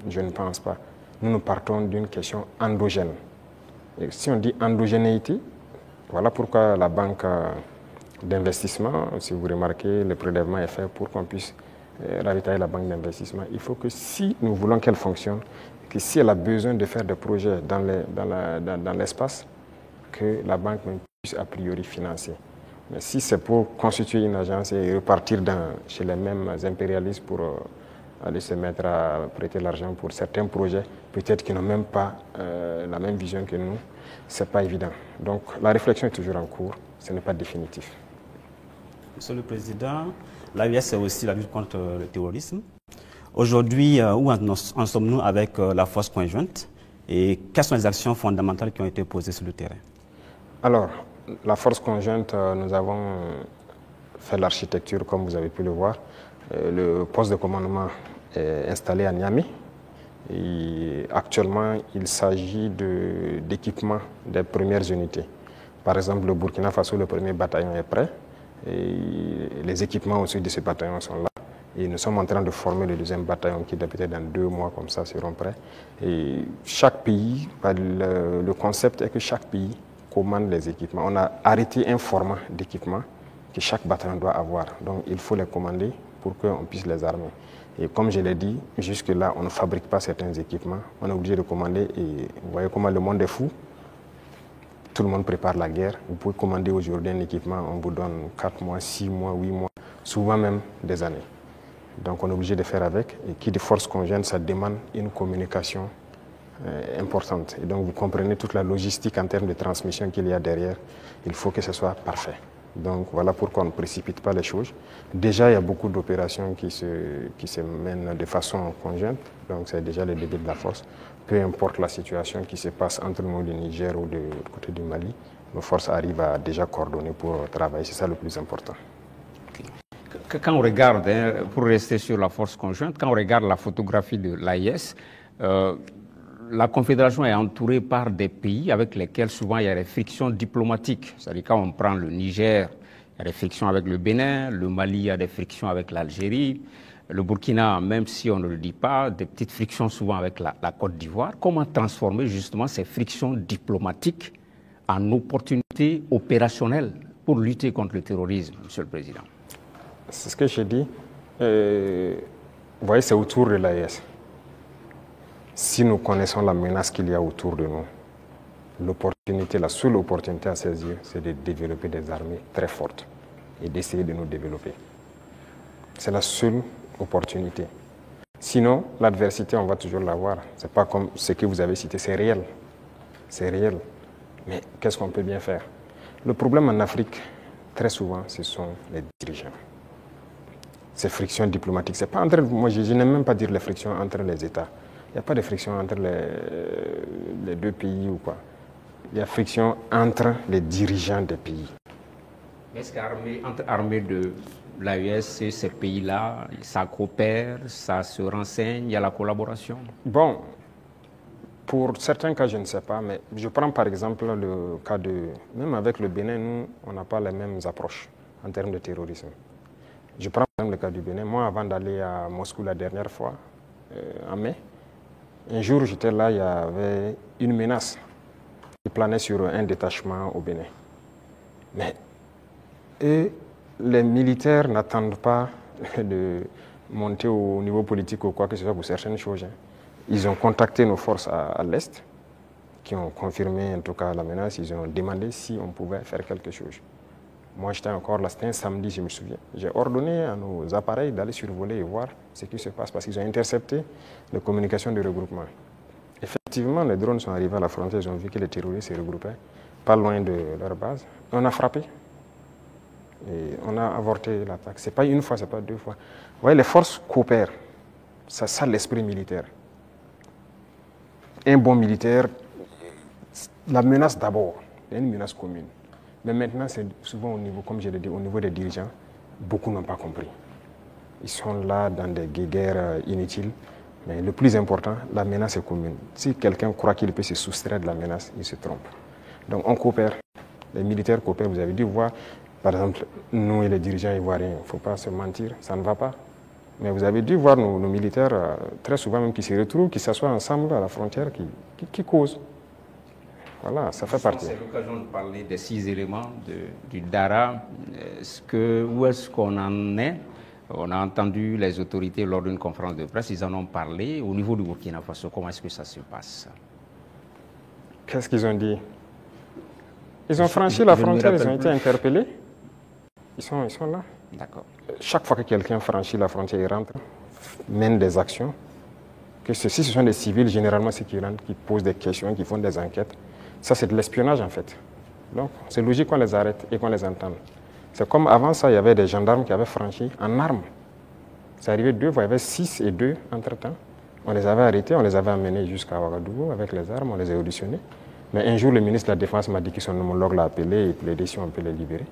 [SPEAKER 2] Je ne pense pas. Nous partons d'une question endogène. Et si on dit endogénéité, voilà pourquoi la banque d'investissement, si vous remarquez, le prélèvement est fait pour qu'on puisse ravitailler la banque d'investissement. Il faut que si nous voulons qu'elle fonctionne, que si elle a besoin de faire des projets dans l'espace, que la banque puisse a priori financer. Mais si c'est pour constituer une agence et repartir chez les mêmes impérialistes pour aller se mettre à prêter l'argent pour certains projets, peut-être qu'ils n'ont même pas la même vision que nous, ce n'est pas évident. Donc la réflexion est toujours en cours, ce n'est pas définitif.
[SPEAKER 10] Monsieur le Président, l'AES c'est aussi la lutte contre le terrorisme. Aujourd'hui, où en sommes-nous avec la force conjointe et quelles sont les actions fondamentales qui ont été posées sur le terrain?
[SPEAKER 2] Alors, la force conjointe, nous avons fait l'architecture comme vous avez pu le voir. Le poste de commandement est installé à Niamey. Et actuellement, il s'agit d'équipement des premières unités. Par exemple, le Burkina Faso, le premier bataillon est prêt. Et les équipements aussi de ce bataillon sont là. Et nous sommes en train de former le deuxième bataillon qui, peut-être dans 2 mois, comme ça, seront prêts. Et chaque pays, le concept est que chaque pays commande les équipements. On a arrêté un format d'équipement que chaque bataillon doit avoir. Donc, il faut les commander pour qu'on puisse les armer. Et comme je l'ai dit, jusque-là, on ne fabrique pas certains équipements. On est obligé de commander. Et vous voyez comment le monde est fou. Tout le monde prépare la guerre. Vous pouvez commander aujourd'hui un équipement, on vous donne 4 mois, 6 mois, 8 mois, souvent même des années. Donc on est obligé de faire avec. Et qui de force conjointe, ça demande une communication importante. Et donc vous comprenez toute la logistique en termes de transmission qu'il y a derrière. Il faut que ce soit parfait. Donc voilà pourquoi on ne précipite pas les choses. Déjà, il y a beaucoup d'opérations qui se mènent de façon conjointe. Donc c'est déjà le début de la force. Peu importe la situation qui se passe entre nous, le Niger ou du côté du Mali, nos forces arrivent à déjà coordonner pour travailler. C'est ça le plus important.
[SPEAKER 9] Quand on regarde, pour rester sur la force conjointe, quand on regarde la photographie de l'AIS, la Confédération est entourée par des pays avec lesquels souvent il y a des frictions diplomatiques. C'est-à-dire quand on prend le Niger, il y a des frictions avec le Bénin, le Mali, il y a des frictions avec l'Algérie, le Burkina, même si on ne le dit pas, des petites frictions souvent avec la Côte d'Ivoire. Comment transformer justement ces frictions diplomatiques en opportunités opérationnelles pour lutter contre le terrorisme, Monsieur le Président?
[SPEAKER 2] C'est ce que j'ai dit. Vous voyez, c'est autour de l'AES. Si nous connaissons la menace qu'il y a autour de nous, l'opportunité, la seule opportunité à saisir, c'est de développer des armées très fortes et d'essayer de nous développer. C'est la seule opportunité. Sinon, l'adversité, on va toujours l'avoir. Ce n'est pas comme ce que vous avez cité, c'est réel. C'est réel. Mais qu'est-ce qu'on peut bien faire? Le problème en Afrique, très souvent, ce sont les dirigeants. Ces frictions diplomatiques, c'est pas entre... Moi, je n'aime même pas dire les frictions entre les États. Il n'y a pas de friction entre les 2 pays ou quoi. Il y a friction entre les dirigeants des pays.
[SPEAKER 9] Est-ce qu'entre armées de l'AES et ces pays-là, ça coopère, ça se renseigne, il y a la collaboration?
[SPEAKER 2] Bon, pour certains cas, je ne sais pas, mais je prends par exemple le cas de... Même avec le Bénin, nous, on n'a pas les mêmes approches en termes de terrorisme. Je prends par exemple le cas du Bénin. Moi, avant d'aller à Moscou la dernière fois, en mai, un jour, j'étais là, il y avait une menace qui planait sur un détachement au Bénin. Mais les militaires n'attendent pas de monter au niveau politique ou quoi que ce soit pour certaines choses. Ils ont contacté nos forces à l'Est, qui ont confirmé en tout cas la menace. Ils ont demandé si on pouvait faire quelque chose. Moi, j'étais encore là, c'était un samedi, je me souviens. J'ai ordonné à nos appareils d'aller survoler et voir ce qui se passe, parce qu'ils ont intercepté les communications de regroupement. Effectivement, les drones sont arrivés à la frontière, ils ont vu que les terroristes se regroupaient pas loin de leur base. On a frappé et on a avorté l'attaque. Ce n'est pas une fois, ce n'est pas 2 fois. Vous voyez, les forces coopèrent. C'est ça l'esprit militaire. Un bon militaire, la menace d'abord, il y a une menace commune. Mais maintenant, c'est souvent au niveau, comme je l'ai dit, au niveau des dirigeants, beaucoup n'ont pas compris. Ils sont là dans des guerres inutiles. Mais le plus important, la menace est commune. Si quelqu'un croit qu'il peut se soustraire de la menace, il se trompe. Donc on coopère. Les militaires coopèrent. Vous avez dû voir, par exemple, nous et les dirigeants ivoiriens, il ne faut pas se mentir, ça ne va pas. Mais vous avez dû voir nos militaires, très souvent même, qui se retrouvent, qui s'assoient ensemble à la frontière, qui causent. Voilà, ça fait partie.
[SPEAKER 9] C'est l'occasion de parler des 6 éléments du DARA. Où est-ce qu'on en est? On a entendu les autorités lors d'une conférence de presse, ils en ont parlé. Au niveau du Burkina Faso, comment est-ce que ça se passe?
[SPEAKER 2] Qu'est-ce qu'ils ont dit? Ils ont franchi la frontière, ils ont été interpellés. Ils sont là.
[SPEAKER 9] D'accord.
[SPEAKER 2] Chaque fois que quelqu'un franchit la frontière, il rentre, mène des actions. Que si ce sont des civils, généralement, c'est qui rentrent, qui posent des questions, qui font des enquêtes. Ça, c'est de l'espionnage, en fait. Donc, c'est logique qu'on les arrête et qu'on les entende. C'est comme avant ça, il y avait des gendarmes qui avaient franchi en armes. C'est arrivé 2 fois, il y avait 6 et 2 entre-temps. On les avait arrêtés, on les avait amenés jusqu'à Ouagadougou avec les armes, on les a auditionnés. Mais un jour, le ministre de la Défense m'a dit que son homologue l'a appelé et plaidé si on peut les libérer.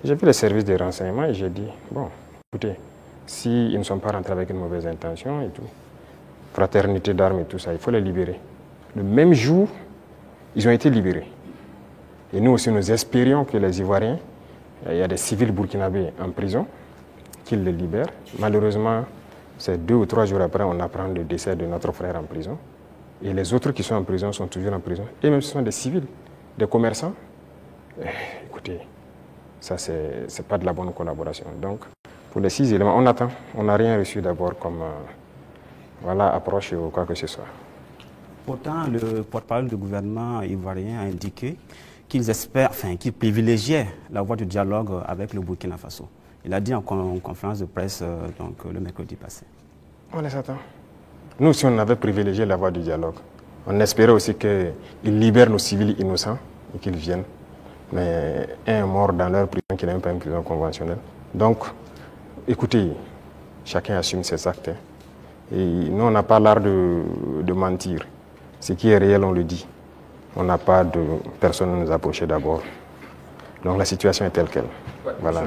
[SPEAKER 2] J'ai vu les services de renseignement et j'ai dit, bon, écoutez, s'ils ne sont pas rentrés avec une mauvaise intention et tout, fraternité d'armes et tout ça, il faut les libérer. Le même jour, ils ont été libérés. Et nous aussi, nous espérions que les Ivoiriens, il y a des civils burkinabés en prison, qu'ils les libèrent. Malheureusement, c'est 2 ou 3 jours après, on apprend le décès de notre frère en prison. Et les autres qui sont en prison sont toujours en prison. Et même ce sont des civils, des commerçants. Écoutez, ça, c'est pas de la bonne collaboration. Donc, pour les 6 éléments, on attend. On n'a rien reçu d'abord comme approche ou quoi que ce soit.
[SPEAKER 10] Pourtant, le porte-parole du gouvernement ivoirien a indiqué qu'ils espèrent, qu'ils privilégiaient la voie du dialogue avec le Burkina Faso. Il a dit en conférence de presse le mercredi passé.
[SPEAKER 2] On les attend. Nous, si on avait privilégié la voie du dialogue, on espérait aussi qu'ils libèrent nos civils innocents et qu'ils viennent. Mais un est mort dans leur prison qui n'est même pas une prison conventionnelle. Donc, écoutez, chacun assume ses actes. Hein. Et nous, on n'a pas l'art de mentir. Ce qui est réel, on le dit. On n'a pas de personne à nous approcher d'abord. Donc la situation est telle qu'elle.
[SPEAKER 9] Ouais,
[SPEAKER 2] voilà.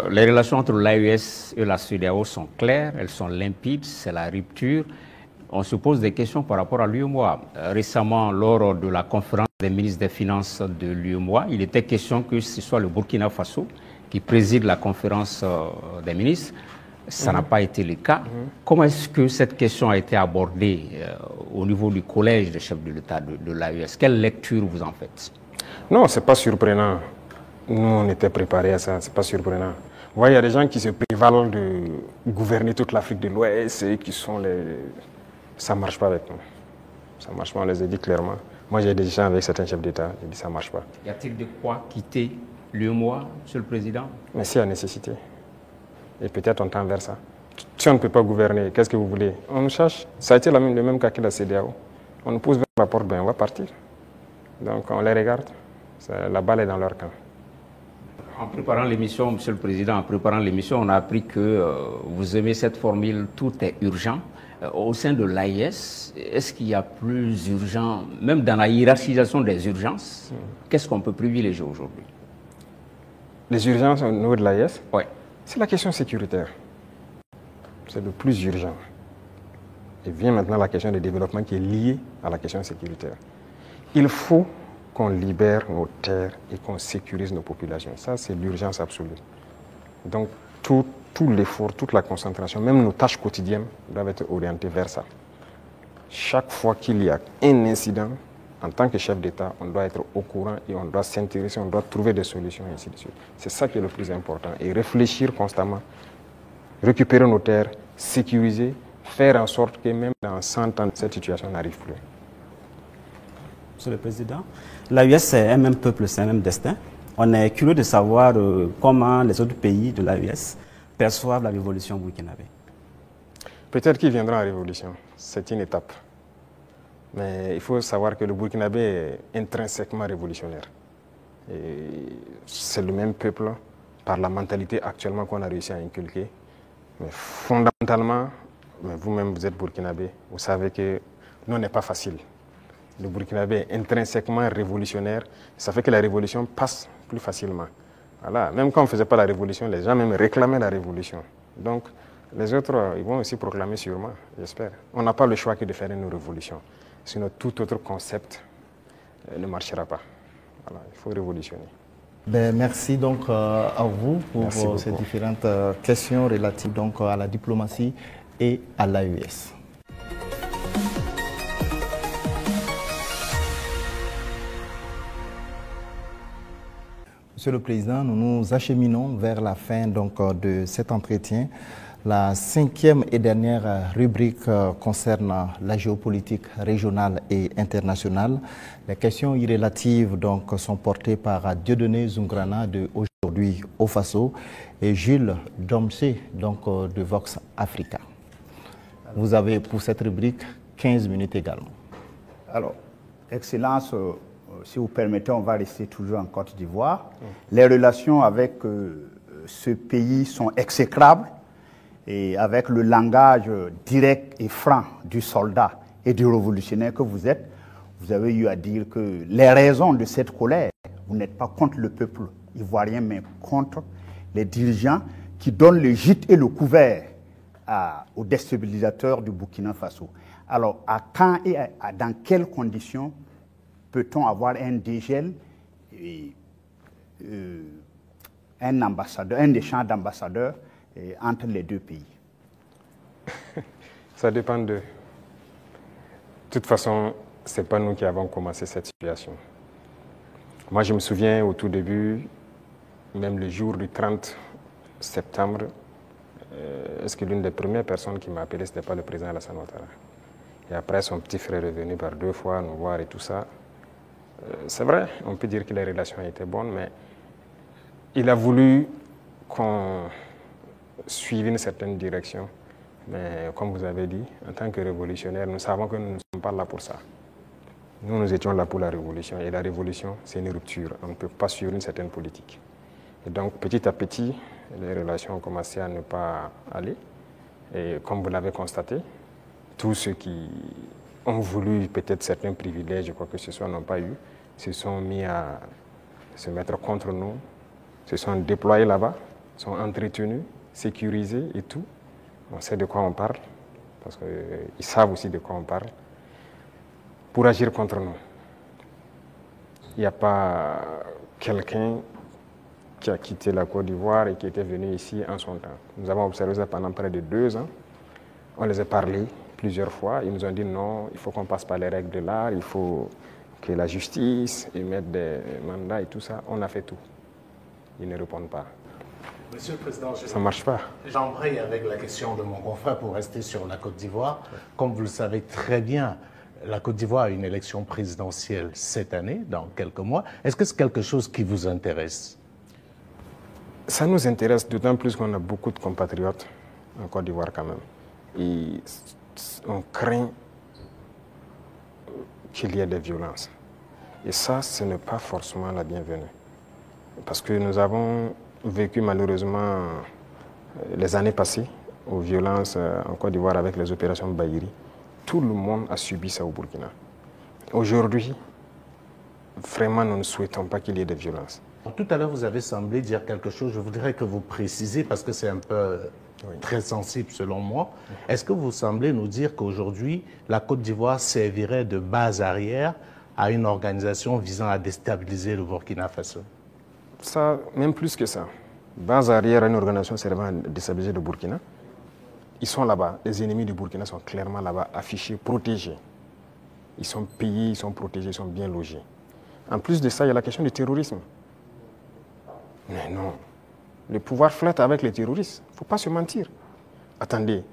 [SPEAKER 9] Les relations entre l'AES et la CEDEAO sont claires, elles sont limpides, c'est la rupture. On se pose des questions par rapport à l'UEMOA. Récemment, lors de la conférence des ministres des Finances de l'UEMOA, il était question que ce soit le Burkina Faso qui préside la conférence des ministres. Ça n'a pas été le cas. Comment est-ce que cette question a été abordée au niveau du collège des chefs de l'État de l'AES? Quelle lecture vous en faites?
[SPEAKER 2] Non, ce n'est pas surprenant. Nous, on était préparés à ça, ce n'est pas surprenant. Vous voyez, il y a des gens qui se prévalent de gouverner toute l'Afrique de l'Ouest et qui sont les... Ça ne marche pas avec nous. Ça ne marche pas, on les a dit clairement. Moi, j'ai des gens avec certains chefs d'État, j'ai dit ça ne marche pas.
[SPEAKER 9] Y a-t-il de quoi quitter l'UEMOA, Monsieur le Président? Mais
[SPEAKER 2] s'il y a nécessité. Et peut-être on tend vers ça. Si on ne peut pas gouverner, qu'est-ce que vous voulez? On nous cherche. Ça a été le même cas que la CEDEAO. On nous pousse vers la porte, ben on va partir. Donc on les regarde. La balle est dans leur camp.
[SPEAKER 9] En préparant l'émission, Monsieur le Président, en préparant l'émission, on a appris que vous aimez cette formule « tout est urgent ». Au sein de l'AES, est-ce qu'il y a plus urgent, même dans la hiérarchisation des urgences, qu'est-ce qu'on peut privilégier aujourd'hui?
[SPEAKER 2] Les urgences au niveau de l'AES?
[SPEAKER 9] Oui.
[SPEAKER 2] C'est la question sécuritaire. C'est le plus urgent. Et vient maintenant la question de développement qui est liée à la question sécuritaire. Il faut qu'on libère nos terres et qu'on sécurise nos populations. Ça, c'est l'urgence absolue. Donc, tout l'effort, toute la concentration, même nos tâches quotidiennes doivent être orientées vers ça. Chaque fois qu'il y a un incident, en tant que chef d'État, on doit être au courant et on doit s'intéresser, on doit trouver des solutions et ainsi de suite. C'est ça qui est le plus important. Et réfléchir constamment, récupérer nos terres, sécuriser, faire en sorte que même dans 100 ans, cette situation n'arrive plus.
[SPEAKER 10] Monsieur le Président, l'AES, c'est un même peuple, c'est un même destin. On est curieux de savoir comment les autres pays de l'AES perçoivent la révolution burkinabé.
[SPEAKER 2] Peut-être qu'ils viendront à la révolution. C'est une étape. Mais il faut savoir que le Burkinabé est intrinsèquement révolutionnaire. C'est le même peuple par la mentalité actuellement qu'on a réussi à inculquer. Mais fondamentalement, vous-même vous êtes Burkinabé, vous savez que non n'est pas facile. Le Burkinabé est intrinsèquement révolutionnaire. Ça fait que la révolution passe plus facilement. Voilà. Même quand on ne faisait pas la révolution, les gens même réclamaient la révolution. Donc les autres, ils vont aussi proclamer sûrement, j'espère. On n'a pas le choix que de faire une révolution. Sinon, tout autre concept ne marchera pas. Voilà, il faut révolutionner.
[SPEAKER 1] Merci donc à vous pour ces différentes questions relatives donc à la diplomatie et à l'AES. Monsieur le Président, nous nous acheminons vers la fin donc, de cet entretien. La 5e et dernière rubrique concerne la géopolitique régionale et internationale. Les questions irrélatives donc, sont portées par Dieudonné Zoungrana de Aujourd'hui au Faso et Jules Domsé donc, de Vox Africa. Vous avez pour cette rubrique 15 minutes également.
[SPEAKER 11] Alors, Excellence, si vous permettez, on va rester toujours en Côte d'Ivoire. Les relations avec ce pays sont exécrables. Et avec le langage direct et franc du soldat et du révolutionnaire que vous êtes, vous avez eu à dire que les raisons de cette colère, vous n'êtes pas contre le peuple ivoirien, mais contre les dirigeants qui donnent le gîte et le couvert aux déstabilisateurs du Burkina Faso. Alors, à quand et dans quelles conditions peut-on avoir un dégel et un échange d'ambassadeurs entre les deux pays?
[SPEAKER 2] Ça dépend d'eux. De toute façon, ce n'est pas nous qui avons commencé cette situation. Moi, je me souviens au tout début, même le jour du 30 septembre, est-ce que l'une des premières personnes qui m'a appelé, ce n'était pas le président Alassane Ouattara. Et après, son petit frère est venu par 2 fois nous voir et tout ça. C'est vrai, on peut dire que les relations étaient bonnes, mais il a voulu qu'on suive une certaine direction. Mais comme vous avez dit, en tant que révolutionnaire, nous savons que nous ne sommes pas là pour ça. Nous, nous étions là pour la révolution. Et la révolution, c'est une rupture. On ne peut pas suivre une certaine politique. Et donc, petit à petit, les relations ont commencé à ne pas aller. Et comme vous l'avez constaté, tous ceux qui ont voulu peut-être certains privilèges, quoi que ce soit, n'ont pas eu, se sont mis à se mettre contre nous, se sont déployés là-bas, sont entretenus, sécurisés et tout. On sait de quoi on parle, parce qu'ils savent aussi de quoi on parle, pour agir contre nous. Il n'y a pas quelqu'un qui a quitté la Côte d'Ivoire et qui était venu ici en son temps. Nous avons observé ça pendant près de 2 ans. On les a parlé plusieurs fois. Ils nous ont dit non, il faut qu'on passe par les règles de l'art, il faut que la justice émette des mandats et tout ça. On a fait tout. Ils ne répondent pas.
[SPEAKER 12] Monsieur le Président,
[SPEAKER 2] ça ne marche pas.
[SPEAKER 12] J'embraye avec la question de mon confrère pour rester sur la Côte d'Ivoire. Comme vous le savez très bien, la Côte d'Ivoire a une élection présidentielle cette année, dans quelques mois. Est-ce que c'est quelque chose qui vous intéresse?
[SPEAKER 2] Ça nous intéresse d'autant plus qu'on a beaucoup de compatriotes en Côte d'Ivoire quand même. Et on craint qu'il y ait des violences. Et ça, ce n'est pas forcément la bienvenue. Parce que nous avons vécu malheureusement les années passées aux violences en Côte d'Ivoire avec les opérations Bahiri. Tout le monde a subi ça au Burkina. Aujourd'hui, vraiment, nous ne souhaitons pas qu'il y ait des violences.
[SPEAKER 12] Tout à l'heure, vous avez semblé dire quelque chose. Je voudrais que vous précisez, parce que c'est un peu très sensible selon moi. Est-ce que vous semblez nous dire qu'aujourd'hui, la Côte d'Ivoire servirait de base arrière à une organisation visant à déstabiliser le Burkina Faso?
[SPEAKER 2] Ça, même plus que ça. Base arrière à une organisation servant à déstabiliser le Burkina. Ils sont là-bas. Les ennemis du Burkina sont clairement là-bas, affichés, protégés. Ils sont payés, ils sont protégés, ils sont bien logés. En plus de ça, il y a la question du terrorisme. Mais non. Le pouvoir flotte avec les terroristes. Il ne faut pas se mentir. Attendez.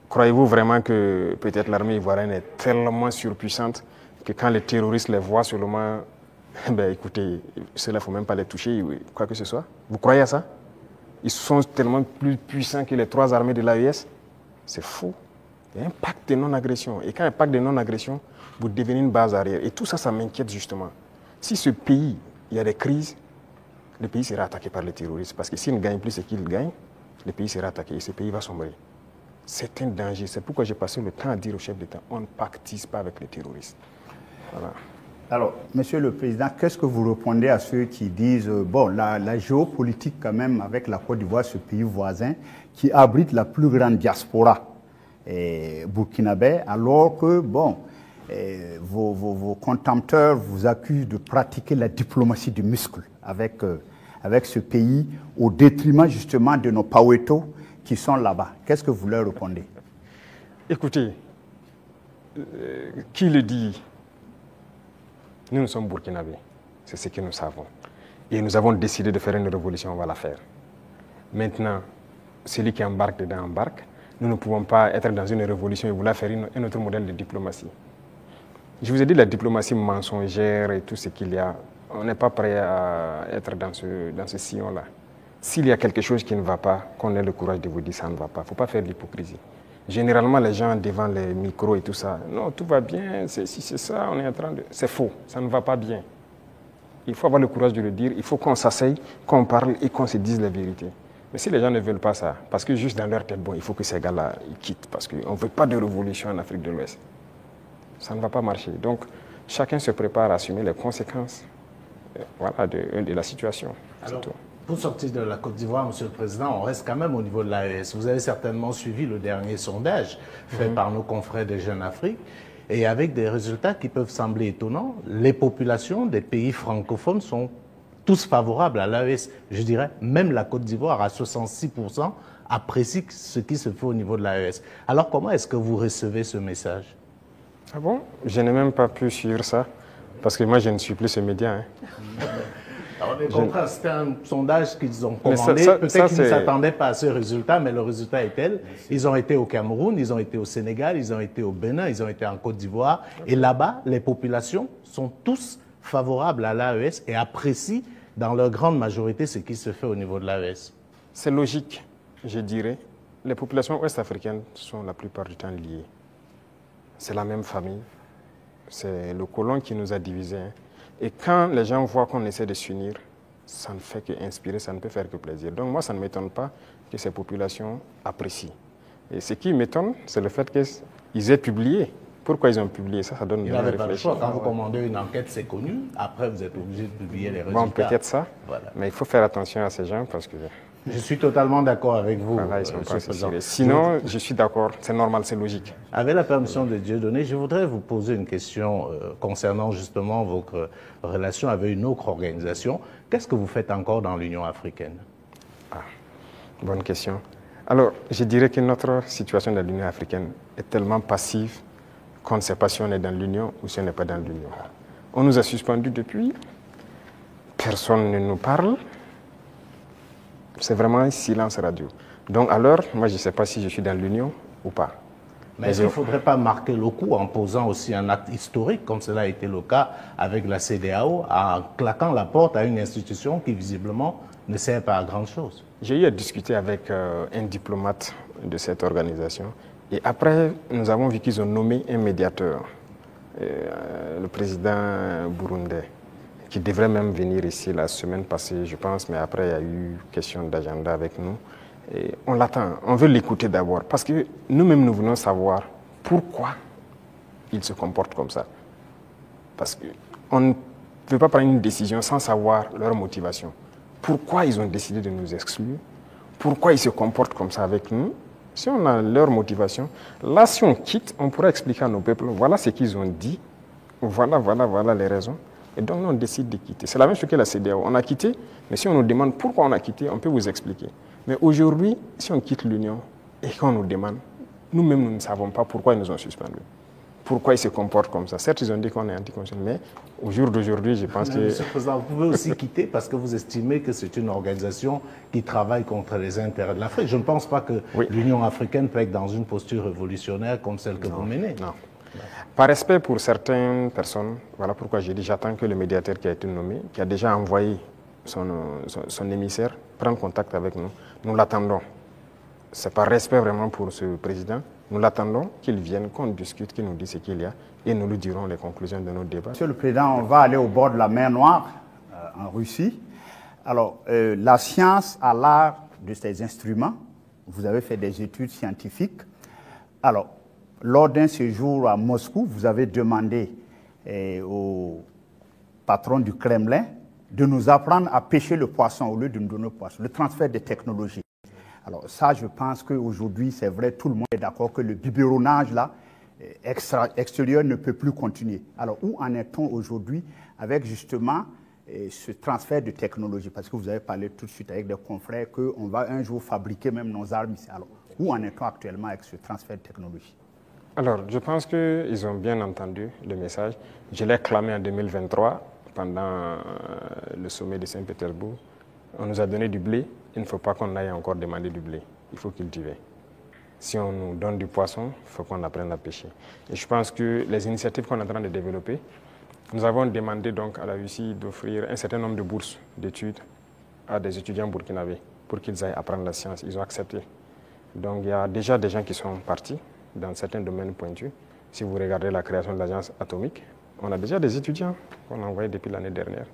[SPEAKER 2] Croyez-vous vraiment que peut-être l'armée ivoirienne est tellement surpuissante que quand les terroristes les voient seulement, ben écoutez, ceux-là, il ne faut même pas les toucher, quoi que ce soit. Vous croyez à ça? Ils sont tellement plus puissants que les 3 armées de l'AES. C'est faux. Il y a un pacte de non-agression. Et quand il y a un pacte de non-agression, vous devenez une base arrière. Et tout ça, ça m'inquiète justement. Si ce pays, il y a des crises, le pays sera attaqué par les terroristes. Parce que s'ils ne gagnent plus ce qu'ils gagnent, le pays sera attaqué et ce pays va sombrer. C'est un danger. C'est pourquoi j'ai passé le temps à dire au chef d'État, on ne pactise pas avec les terroristes. Voilà.
[SPEAKER 11] Alors, Monsieur le Président, qu'est-ce que vous répondez à ceux qui disent, bon, la géopolitique quand même avec la Côte d'Ivoire, ce pays voisin, qui abrite la plus grande diaspora burkinabé, alors que, bon, vos contempteurs vous accusent de pratiquer la diplomatie du muscle avec ce pays, au détriment justement de nos Paweto qui sont là-bas. Qu'est-ce que vous leur répondez?
[SPEAKER 2] Écoutez, qui le dit? Nous sommes burkinabés, c'est ce que nous savons. et nous avons décidé de faire une révolution, on va la faire. Maintenant, celui qui embarque dedans embarque. Nous ne pouvons pas être dans une révolution et vouloir faire un autre modèle de diplomatie. Je vous ai dit la diplomatie mensongère et tout ce qu'il y a. On n'est pas prêt à être dans ce sillon-là. S'il y a quelque chose qui ne va pas, qu'on ait le courage de vous dire ça ne va pas. Il ne faut pas faire de l'hypocrisie. Généralement, les gens devant les micros et tout ça, non, tout va bien, si c'est ça, on est en train de... C'est faux, ça ne va pas bien. Il faut avoir le courage de le dire, il faut qu'on s'asseye, qu'on parle et qu'on se dise la vérité. Mais si les gens ne veulent pas ça, parce que juste dans leur tête, bon, il faut que ces gars-là ils quittent, parce qu'on ne veut pas de révolution en Afrique de l'Ouest. Ça ne va pas marcher. Donc, chacun se prépare à assumer les conséquences voilà, de la situation.
[SPEAKER 12] Alors, pour sortir de la Côte d'Ivoire, Monsieur le Président, on reste quand même au niveau de l'AES. Vous avez certainement suivi le dernier sondage fait par nos confrères de Jeune Afrique, et avec des résultats qui peuvent sembler étonnants. Les populations des pays francophones sont tous favorables à l'AES. Je dirais, même la Côte d'Ivoire, à 66%, apprécie ce qui se fait au niveau de l'AES. Alors, comment est-ce que vous recevez ce message?
[SPEAKER 2] Ah bon? Je n'ai même pas pu suivre ça, parce que moi, je ne suis plus ce média. Hein.
[SPEAKER 12] Alors, c'était un sondage qu'ils ont commandé. Peut-être qu'ils ne s'attendaient pas à ce résultat, mais le résultat est tel. Ils ont été au Cameroun, ils ont été au Sénégal, ils ont été au Bénin, ils ont été en Côte d'Ivoire. Et là-bas, les populations sont tous favorables à l'AES et apprécient dans leur grande majorité ce qui se fait au niveau de l'AES.
[SPEAKER 2] C'est logique, je dirais. Les populations ouest-africaines sont la plupart du temps liées. C'est la même famille. C'est le colon qui nous a divisés. Hein. Et quand les gens voient qu'on essaie de s'unir, ça ne fait qu'inspirer, ça ne peut faire que plaisir. Donc moi, ça ne m'étonne pas que ces populations apprécient. Et ce qui m'étonne, c'est le fait qu'ils aient publié. Pourquoi ils ont publié ça? Ça donne
[SPEAKER 12] bien réfléchir. Pas le choix. Quand vous commandez une enquête, c'est connu. Après, vous êtes obligé de publier les résultats.
[SPEAKER 2] Bon, peut-être ça. Voilà. Mais il faut faire attention à ces gens parce que...
[SPEAKER 12] Je suis totalement d'accord avec vous.
[SPEAKER 2] Voilà, ils sont pas assez. Sinon, je suis d'accord. C'est normal, c'est logique.
[SPEAKER 12] Avec la permission de Dieudonné, je voudrais vous poser une question concernant justement votre relation avec une autre organisation. Qu'est-ce que vous faites encore dans l'Union africaine?
[SPEAKER 2] Ah, bonne question. Alors, je dirais que notre situation dans l'Union africaine est tellement passive qu'on ne sait pas si on est dans l'Union ou si on n'est pas dans l'Union. On nous a suspendus depuis, personne ne nous parle, c'est vraiment un silence radio. Donc alors, moi je ne sais pas si je suis dans l'Union ou pas.
[SPEAKER 12] Mais est-ce qu'il ne faudrait pas marquer le coup en posant aussi un acte historique, comme cela a été le cas avec la CEDEAO, en claquant la porte à une institution qui visiblement ne sert pas à grand chose?
[SPEAKER 2] J'ai eu à discuter avec un diplomate de cette organisation. Et après, nous avons vu qu'ils ont nommé un médiateur, le président burundais, qui devrait même venir ici la semaine passée, je pense, mais après, il y a eu question d'agenda avec nous. Et on l'attend, on veut l'écouter d'abord, parce que nous-mêmes, nous voulons savoir pourquoi ils se comportent comme ça. Parce qu'on ne peut pas prendre une décision sans savoir leur motivation. Pourquoi ils ont décidé de nous exclure? Pourquoi ils se comportent comme ça avec nous? Si on a leur motivation, là, si on quitte, on pourra expliquer à nos peuples, voilà ce qu'ils ont dit, voilà les raisons. Et donc, nous, on décide de quitter. C'est la même chose que la CEDEAO. On a quitté, mais si on nous demande pourquoi on a quitté, on peut vous expliquer. Mais aujourd'hui, si on quitte l'Union et qu'on nous demande, nous-mêmes, nous ne savons pas pourquoi ils nous ont suspendus. Pourquoi ils se comportent comme ça. Certes, ils ont dit qu'on est anticonstitutionnel, mais au jour d'aujourd'hui, je pense que...
[SPEAKER 12] Monsieur le Président, vous pouvez aussi quitter parce que vous estimez que c'est une organisation qui travaille contre les intérêts de l'Afrique. Je ne pense pas que l'Union africaine peut être dans une posture révolutionnaire comme celle que vous menez.
[SPEAKER 2] Non. Par respect pour certaines personnes, voilà pourquoi j'ai dit j'attends que le médiateur qui a été nommé, qui a déjà envoyé son émissaire, prenne contact avec nous. Nous l'attendons. C'est par respect vraiment pour ce président. Nous l'attendons qu'il vienne, qu'on discute, qu'il nous dise ce qu'il y a et nous lui dirons les conclusions de nos débats.
[SPEAKER 11] Monsieur le Président, on va aller au bord de la mer Noire, en Russie. Alors, la science a l'art de ces instruments. Vous avez fait des études scientifiques. Alors, lors d'un séjour à Moscou, vous avez demandé au patron du Kremlin de nous apprendre à pêcher le poisson au lieu de nous donner le poisson, le transfert des technologies. Alors ça, je pense qu'aujourd'hui, c'est vrai, tout le monde est d'accord que le biberonnage là, extérieur ne peut plus continuer. Alors où en est-on aujourd'hui avec justement ce transfert de technologie? Parce que vous avez parlé tout de suite avec des confrères qu'on va un jour fabriquer même nos armes ici. Alors où en est-on actuellement avec ce transfert de technologie?
[SPEAKER 2] Alors, je pense qu'ils ont bien entendu le message. Je l'ai clamé en 2023. pendant le sommet de Saint-Pétersbourg, on nous a donné du blé, il ne faut pas qu'on aille encore demander du blé, il faut cultiver. Si on nous donne du poisson, il faut qu'on apprenne à pêcher. Et je pense que les initiatives qu'on est en train de développer, nous avons demandé donc à la Russie d'offrir un certain nombre de bourses d'études à des étudiants burkinabés pour qu'ils aillent apprendre la science. Ils ont accepté. Donc il y a déjà des gens qui sont partis dans certains domaines pointus. Si vous regardez la création de l'agence atomique, on a déjà des étudiants qu'on a envoyés depuis l'année dernière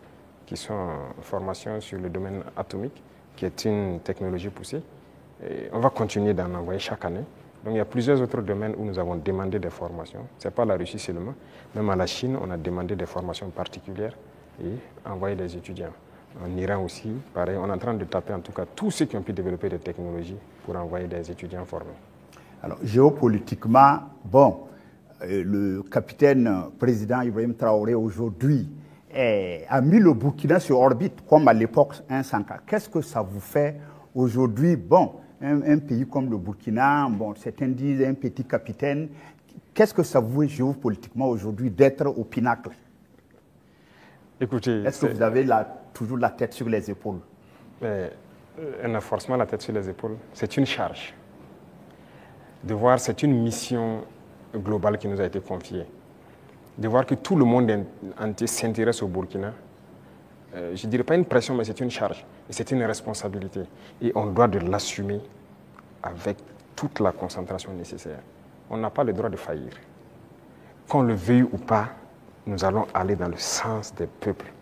[SPEAKER 2] qui sont en formation sur le domaine atomique, qui est une technologie poussée. Et on va continuer d'en envoyer chaque année. Donc il y a plusieurs autres domaines où nous avons demandé des formations. Ce n'est pas la Russie seulement. Même à la Chine, on a demandé des formations particulières et envoyé des étudiants. En Iran aussi, pareil, on est en train de taper en tout cas tous ceux qui ont pu développer des technologies pour envoyer des étudiants formés.
[SPEAKER 11] Alors géopolitiquement, bon, le capitaine président Ibrahim Traoré aujourd'hui a mis le Burkina sur orbite comme à l'époque Sanka. Qu'est-ce que ça vous fait aujourd'hui? Bon, un pays comme le Burkina, bon, certains disent un petit capitaine. Qu'est-ce que ça vous fait géopolitiquement aujourd'hui d'être au pinacle?
[SPEAKER 2] Écoutez,
[SPEAKER 11] est-ce que vous avez toujours la tête sur les épaules?
[SPEAKER 2] Un renforcement la tête sur les épaules, c'est une charge. De voir, c'est une mission globale qui nous a été confiée. De voir que tout le monde entier s'intéresse au Burkina, je ne dirais pas une pression, mais c'est une charge. Et c'est une responsabilité. Et on doit de l'assumer avec toute la concentration nécessaire. On n'a pas le droit de faillir. Qu'on le veuille ou pas, nous allons aller dans le sens des peuples.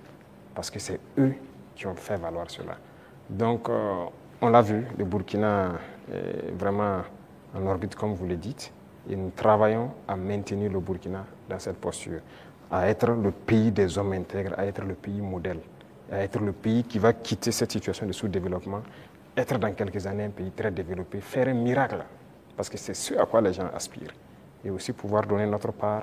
[SPEAKER 2] Parce que c'est eux qui ont fait valoir cela. Donc, on l'a vu, le Burkina est vraiment en orbite, comme vous le dites. Et nous travaillons à maintenir le Burkina dans cette posture, à être le pays des hommes intègres, à être le pays modèle, à être le pays qui va quitter cette situation de sous-développement, être dans quelques années un pays très développé, faire un miracle, parce que c'est ce à quoi les gens aspirent. Et aussi pouvoir donner notre part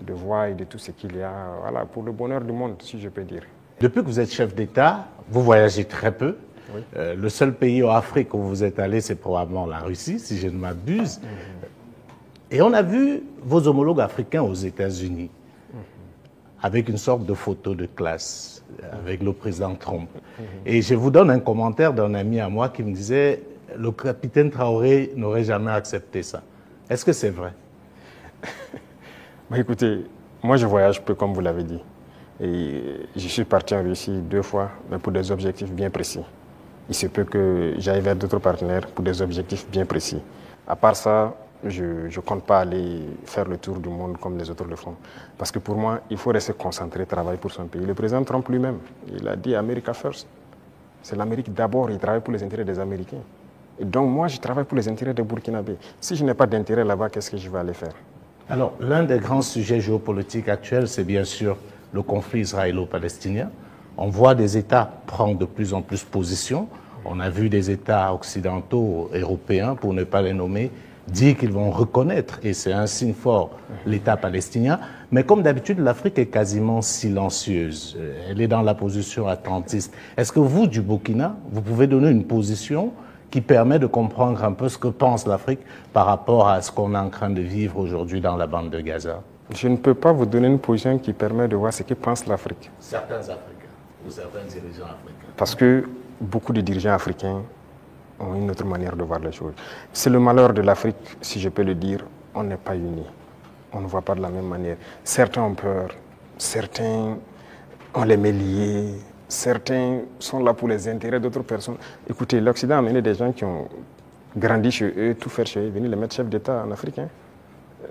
[SPEAKER 2] de voix et de tout ce qu'il y a, voilà, pour le bonheur du monde, si je peux dire.
[SPEAKER 12] Depuis que vous êtes chef d'État, vous voyagez très peu.
[SPEAKER 2] Oui.
[SPEAKER 12] Le seul pays en Afrique où vous êtes allé, c'est probablement la Russie, si je ne m'abuse. Et on a vu vos homologues africains aux États-Unis, avec une sorte de photo de classe, avec le président Trump. Et je vous donne un commentaire d'un ami à moi qui me disait « Le capitaine Traoré n'aurait jamais accepté ça ». Est-ce que c'est vrai?
[SPEAKER 2] Écoutez, moi je voyage peu, comme vous l'avez dit. Et je suis parti en Russie 2 fois, mais pour des objectifs bien précis. Il se peut que j'aille vers d'autres partenaires pour des objectifs bien précis. À part ça, je ne compte pas aller faire le tour du monde comme les autres le font. Parce que pour moi, il faut rester concentré, travailler pour son pays. Le président Trump lui-même, il a dit « America first ». C'est l'Amérique d'abord, il travaille pour les intérêts des Américains. Et donc moi, je travaille pour les intérêts des Burkinabés. Si je n'ai pas d'intérêt là-bas, qu'est-ce que je vais aller faire?
[SPEAKER 12] Alors, l'un des grands sujets géopolitiques actuels, c'est bien sûr le conflit israélo-palestinien. On voit des États prendre de plus en plus position. On a vu des États occidentaux, européens, pour ne pas les nommer, dire qu'ils vont reconnaître, et c'est un signe fort, l'État palestinien. Mais comme d'habitude, l'Afrique est quasiment silencieuse. Elle est dans la position attentiste. Est-ce que vous, du Burkina, vous pouvez donner une position qui permet de comprendre un peu ce que pense l'Afrique par rapport à ce qu'on est en train de vivre aujourd'hui dans la bande de Gaza?
[SPEAKER 2] Je ne peux pas vous donner une position qui permet de voir ce que pense l'Afrique.
[SPEAKER 12] Certains Africains, ou certains dirigeants africains.
[SPEAKER 2] Parce que beaucoup de dirigeants africains ont une autre manière de voir les choses. C'est le malheur de l'Afrique, si je peux le dire, on n'est pas unis. On ne voit pas de la même manière. Certains ont peur, certains on les met liés, certains sont là pour les intérêts d'autres personnes. Écoutez, l'Occident a amené des gens qui ont grandi chez eux, tout faire chez eux, venir les mettre chefs d'État en Afrique.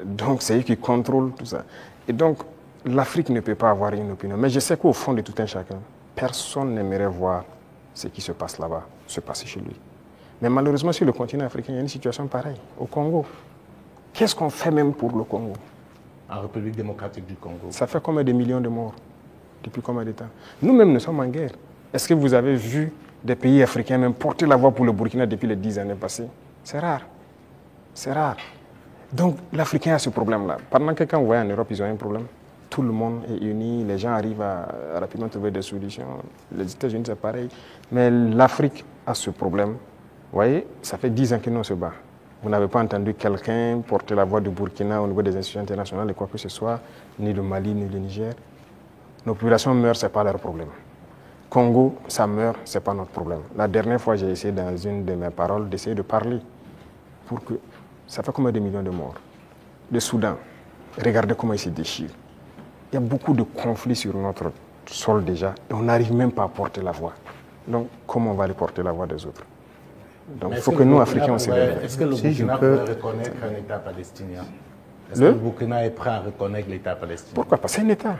[SPEAKER 2] Donc c'est eux qui contrôlent tout ça. Et donc l'Afrique ne peut pas avoir une opinion. Mais je sais qu'au fond de tout un chacun, personne n'aimerait voir ce qui se passe là-bas, se passer chez lui. Mais malheureusement, sur le continent africain, il y a une situation pareille. Au Congo, qu'est-ce qu'on fait même pour le Congo?
[SPEAKER 12] En République démocratique du Congo.
[SPEAKER 2] Ça fait combien de millions de morts depuis combien de temps? Nous-mêmes, nous sommes en guerre. Est-ce que vous avez vu des pays africains même porter la voix pour le Burkina depuis les 10 années passées? C'est rare. C'est rare. Donc, l'Africain a ce problème-là. Pendant que quand vous voyez en Europe, ils ont un problème. Tout le monde est uni, les gens arrivent à rapidement trouver des solutions. Les États-Unis, c'est pareil. Mais l'Afrique a ce problème. Vous voyez, ça fait 10 ans que nous on se bat. Vous n'avez pas entendu quelqu'un porter la voix du Burkina au niveau des institutions internationales et quoi que ce soit, ni le Mali, ni le Niger. Nos populations meurent, ce n'est pas leur problème. Congo, ça meurt, ce n'est pas notre problème. La dernière fois, j'ai essayé dans une de mes paroles d'essayer de parler pour que... Ça fait combien de millions de morts? Le Soudan, regardez comment il se déchire. Il y a beaucoup de conflits sur notre sol déjà et on n'arrive même pas à porter la voix. Donc, comment on va aller porter la voix des autres? Donc, il faut que nous, Africains, on s'éveille.
[SPEAKER 12] Est-ce que le Burkina peut reconnaître un État palestinien? Est-ce que le Burkina est prêt à reconnaître l'État palestinien?
[SPEAKER 2] Pourquoi pas? C'est un État.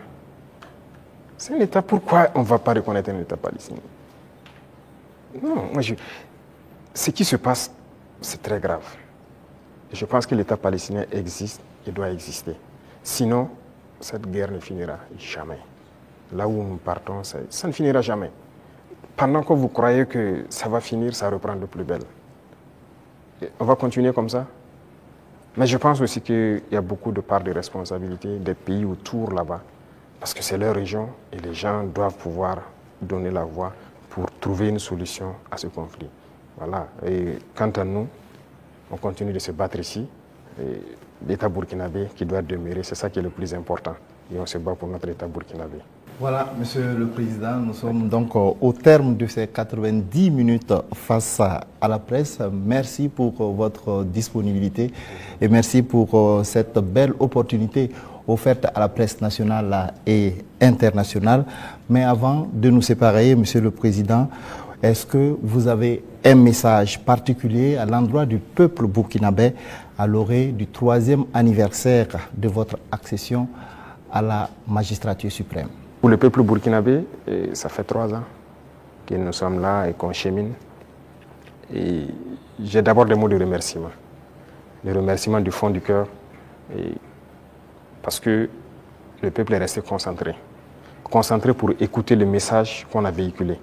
[SPEAKER 2] C'est un État. Pourquoi on ne va pas reconnaître un État palestinien? Non, ce qui se passe, c'est très grave. Et je pense que l'État palestinien existe et doit exister. Sinon, cette guerre ne finira jamais. Là où nous partons, ça ne finira jamais. Pendant que vous croyez que ça va finir, ça reprend de plus belle. Et on va continuer comme ça. Mais je pense aussi qu'il y a beaucoup de parts de responsabilité des pays autour là-bas. Parce que c'est leur région et les gens doivent pouvoir donner la voix pour trouver une solution à ce conflit. Voilà. Et quant à nous, on continue de se battre ici. L'État burkinabé qui doit demeurer, c'est ça qui est le plus important. Et on se bat pour notre État burkinabé.
[SPEAKER 1] Voilà, Monsieur le Président, nous sommes donc au terme de ces 90 minutes face à la presse. Merci pour votre disponibilité et merci pour cette belle opportunité offerte à la presse nationale et internationale. Mais avant de nous séparer, Monsieur le Président, est-ce que vous avez un message particulier à l'endroit du peuple burkinabé à l'orée du 3e anniversaire de votre accession à la magistrature suprême?
[SPEAKER 2] Pour le peuple burkinabé, ça fait 3 ans que nous sommes là et qu'on chemine. Et j'ai d'abord des mots de remerciement. Des remerciements du fond du cœur. Parce que le peuple est resté concentré. Concentré pour écouter le message qu'on a véhiculé.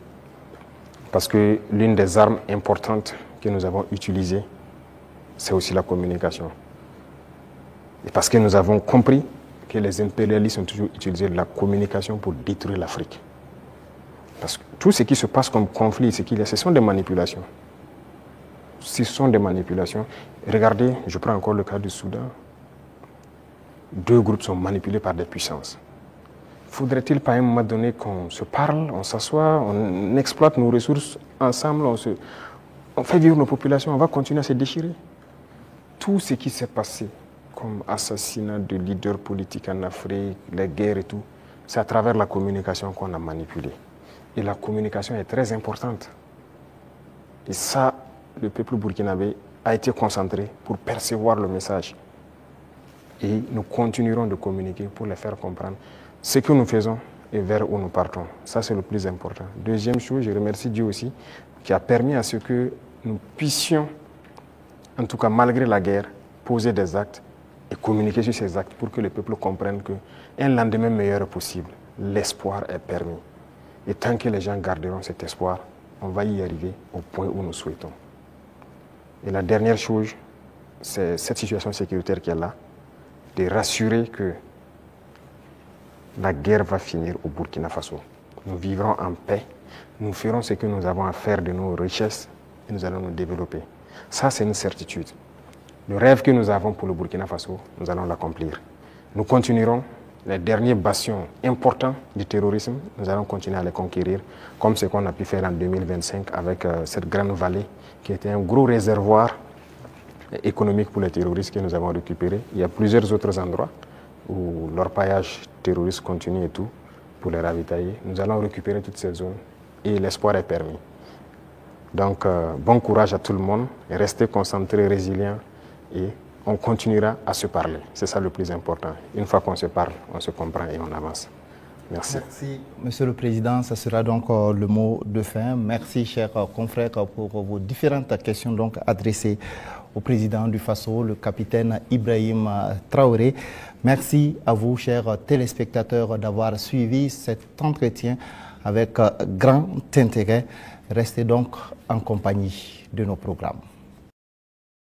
[SPEAKER 2] Parce que l'une des armes importantes que nous avons utilisées, c'est aussi la communication. Et parce que nous avons compris que les impérialistes ont toujours utilisé la communication pour détruire l'Afrique. Parce que tout ce qui se passe comme conflit, ce sont des manipulations. Ce sont des manipulations. Regardez, je prends encore le cas du Soudan. 2 groupes sont manipulés par des puissances. Faudrait-il pas à un moment donné qu'on se parle, on s'assoit, on exploite nos ressources ensemble, on fait vivre nos populations, on va continuer à se déchirer? Tout ce qui s'est passé comme assassinat de leaders politiques en Afrique, les guerres et tout, c'est à travers la communication qu'on a manipulé. Et la communication est très importante. Et ça, le peuple burkinabé a été concentré pour percevoir le message. Et nous continuerons de communiquer pour les faire comprendre ce que nous faisons et vers où nous partons. Ça, c'est le plus important. Deuxième chose, je remercie Dieu aussi, qui a permis à ce que nous puissions, en tout cas malgré la guerre, poser des actes et communiquer sur ces actes pour que le peuple comprenne qu'un lendemain meilleur est possible. L'espoir est permis. Et tant que les gens garderont cet espoir, on va y arriver au point où nous souhaitons. Et la dernière chose, c'est cette situation sécuritaire qui est là, de rassurer que la guerre va finir au Burkina Faso. Nous vivrons en paix, nous ferons ce que nous avons à faire de nos richesses et nous allons nous développer. Ça, c'est une certitude. Le rêve que nous avons pour le Burkina Faso, nous allons l'accomplir. Nous continuerons les derniers bastions importants du terrorisme, nous allons continuer à les conquérir, comme ce qu'on a pu faire en 2025 avec cette grande vallée qui était un gros réservoir économique pour les terroristes que nous avons récupéré. Il y a plusieurs autres endroits où l'orpaillage terroriste continue et tout, pour les ravitailler. Nous allons récupérer toutes ces zones et l'espoir est permis. Donc, bon courage à tout le monde, restez concentrés, résilients et on continuera à se parler. C'est ça le plus important. Une fois qu'on se parle, on se comprend et on avance. Merci.
[SPEAKER 1] Merci, Monsieur le Président. Ce sera donc le mot de fin. Merci, chers confrères, pour vos différentes questions donc adressées au président du Faso, le capitaine Ibrahim Traoré. Merci à vous, chers téléspectateurs, d'avoir suivi cet entretien avec grand intérêt. Restez donc en compagnie de nos programmes.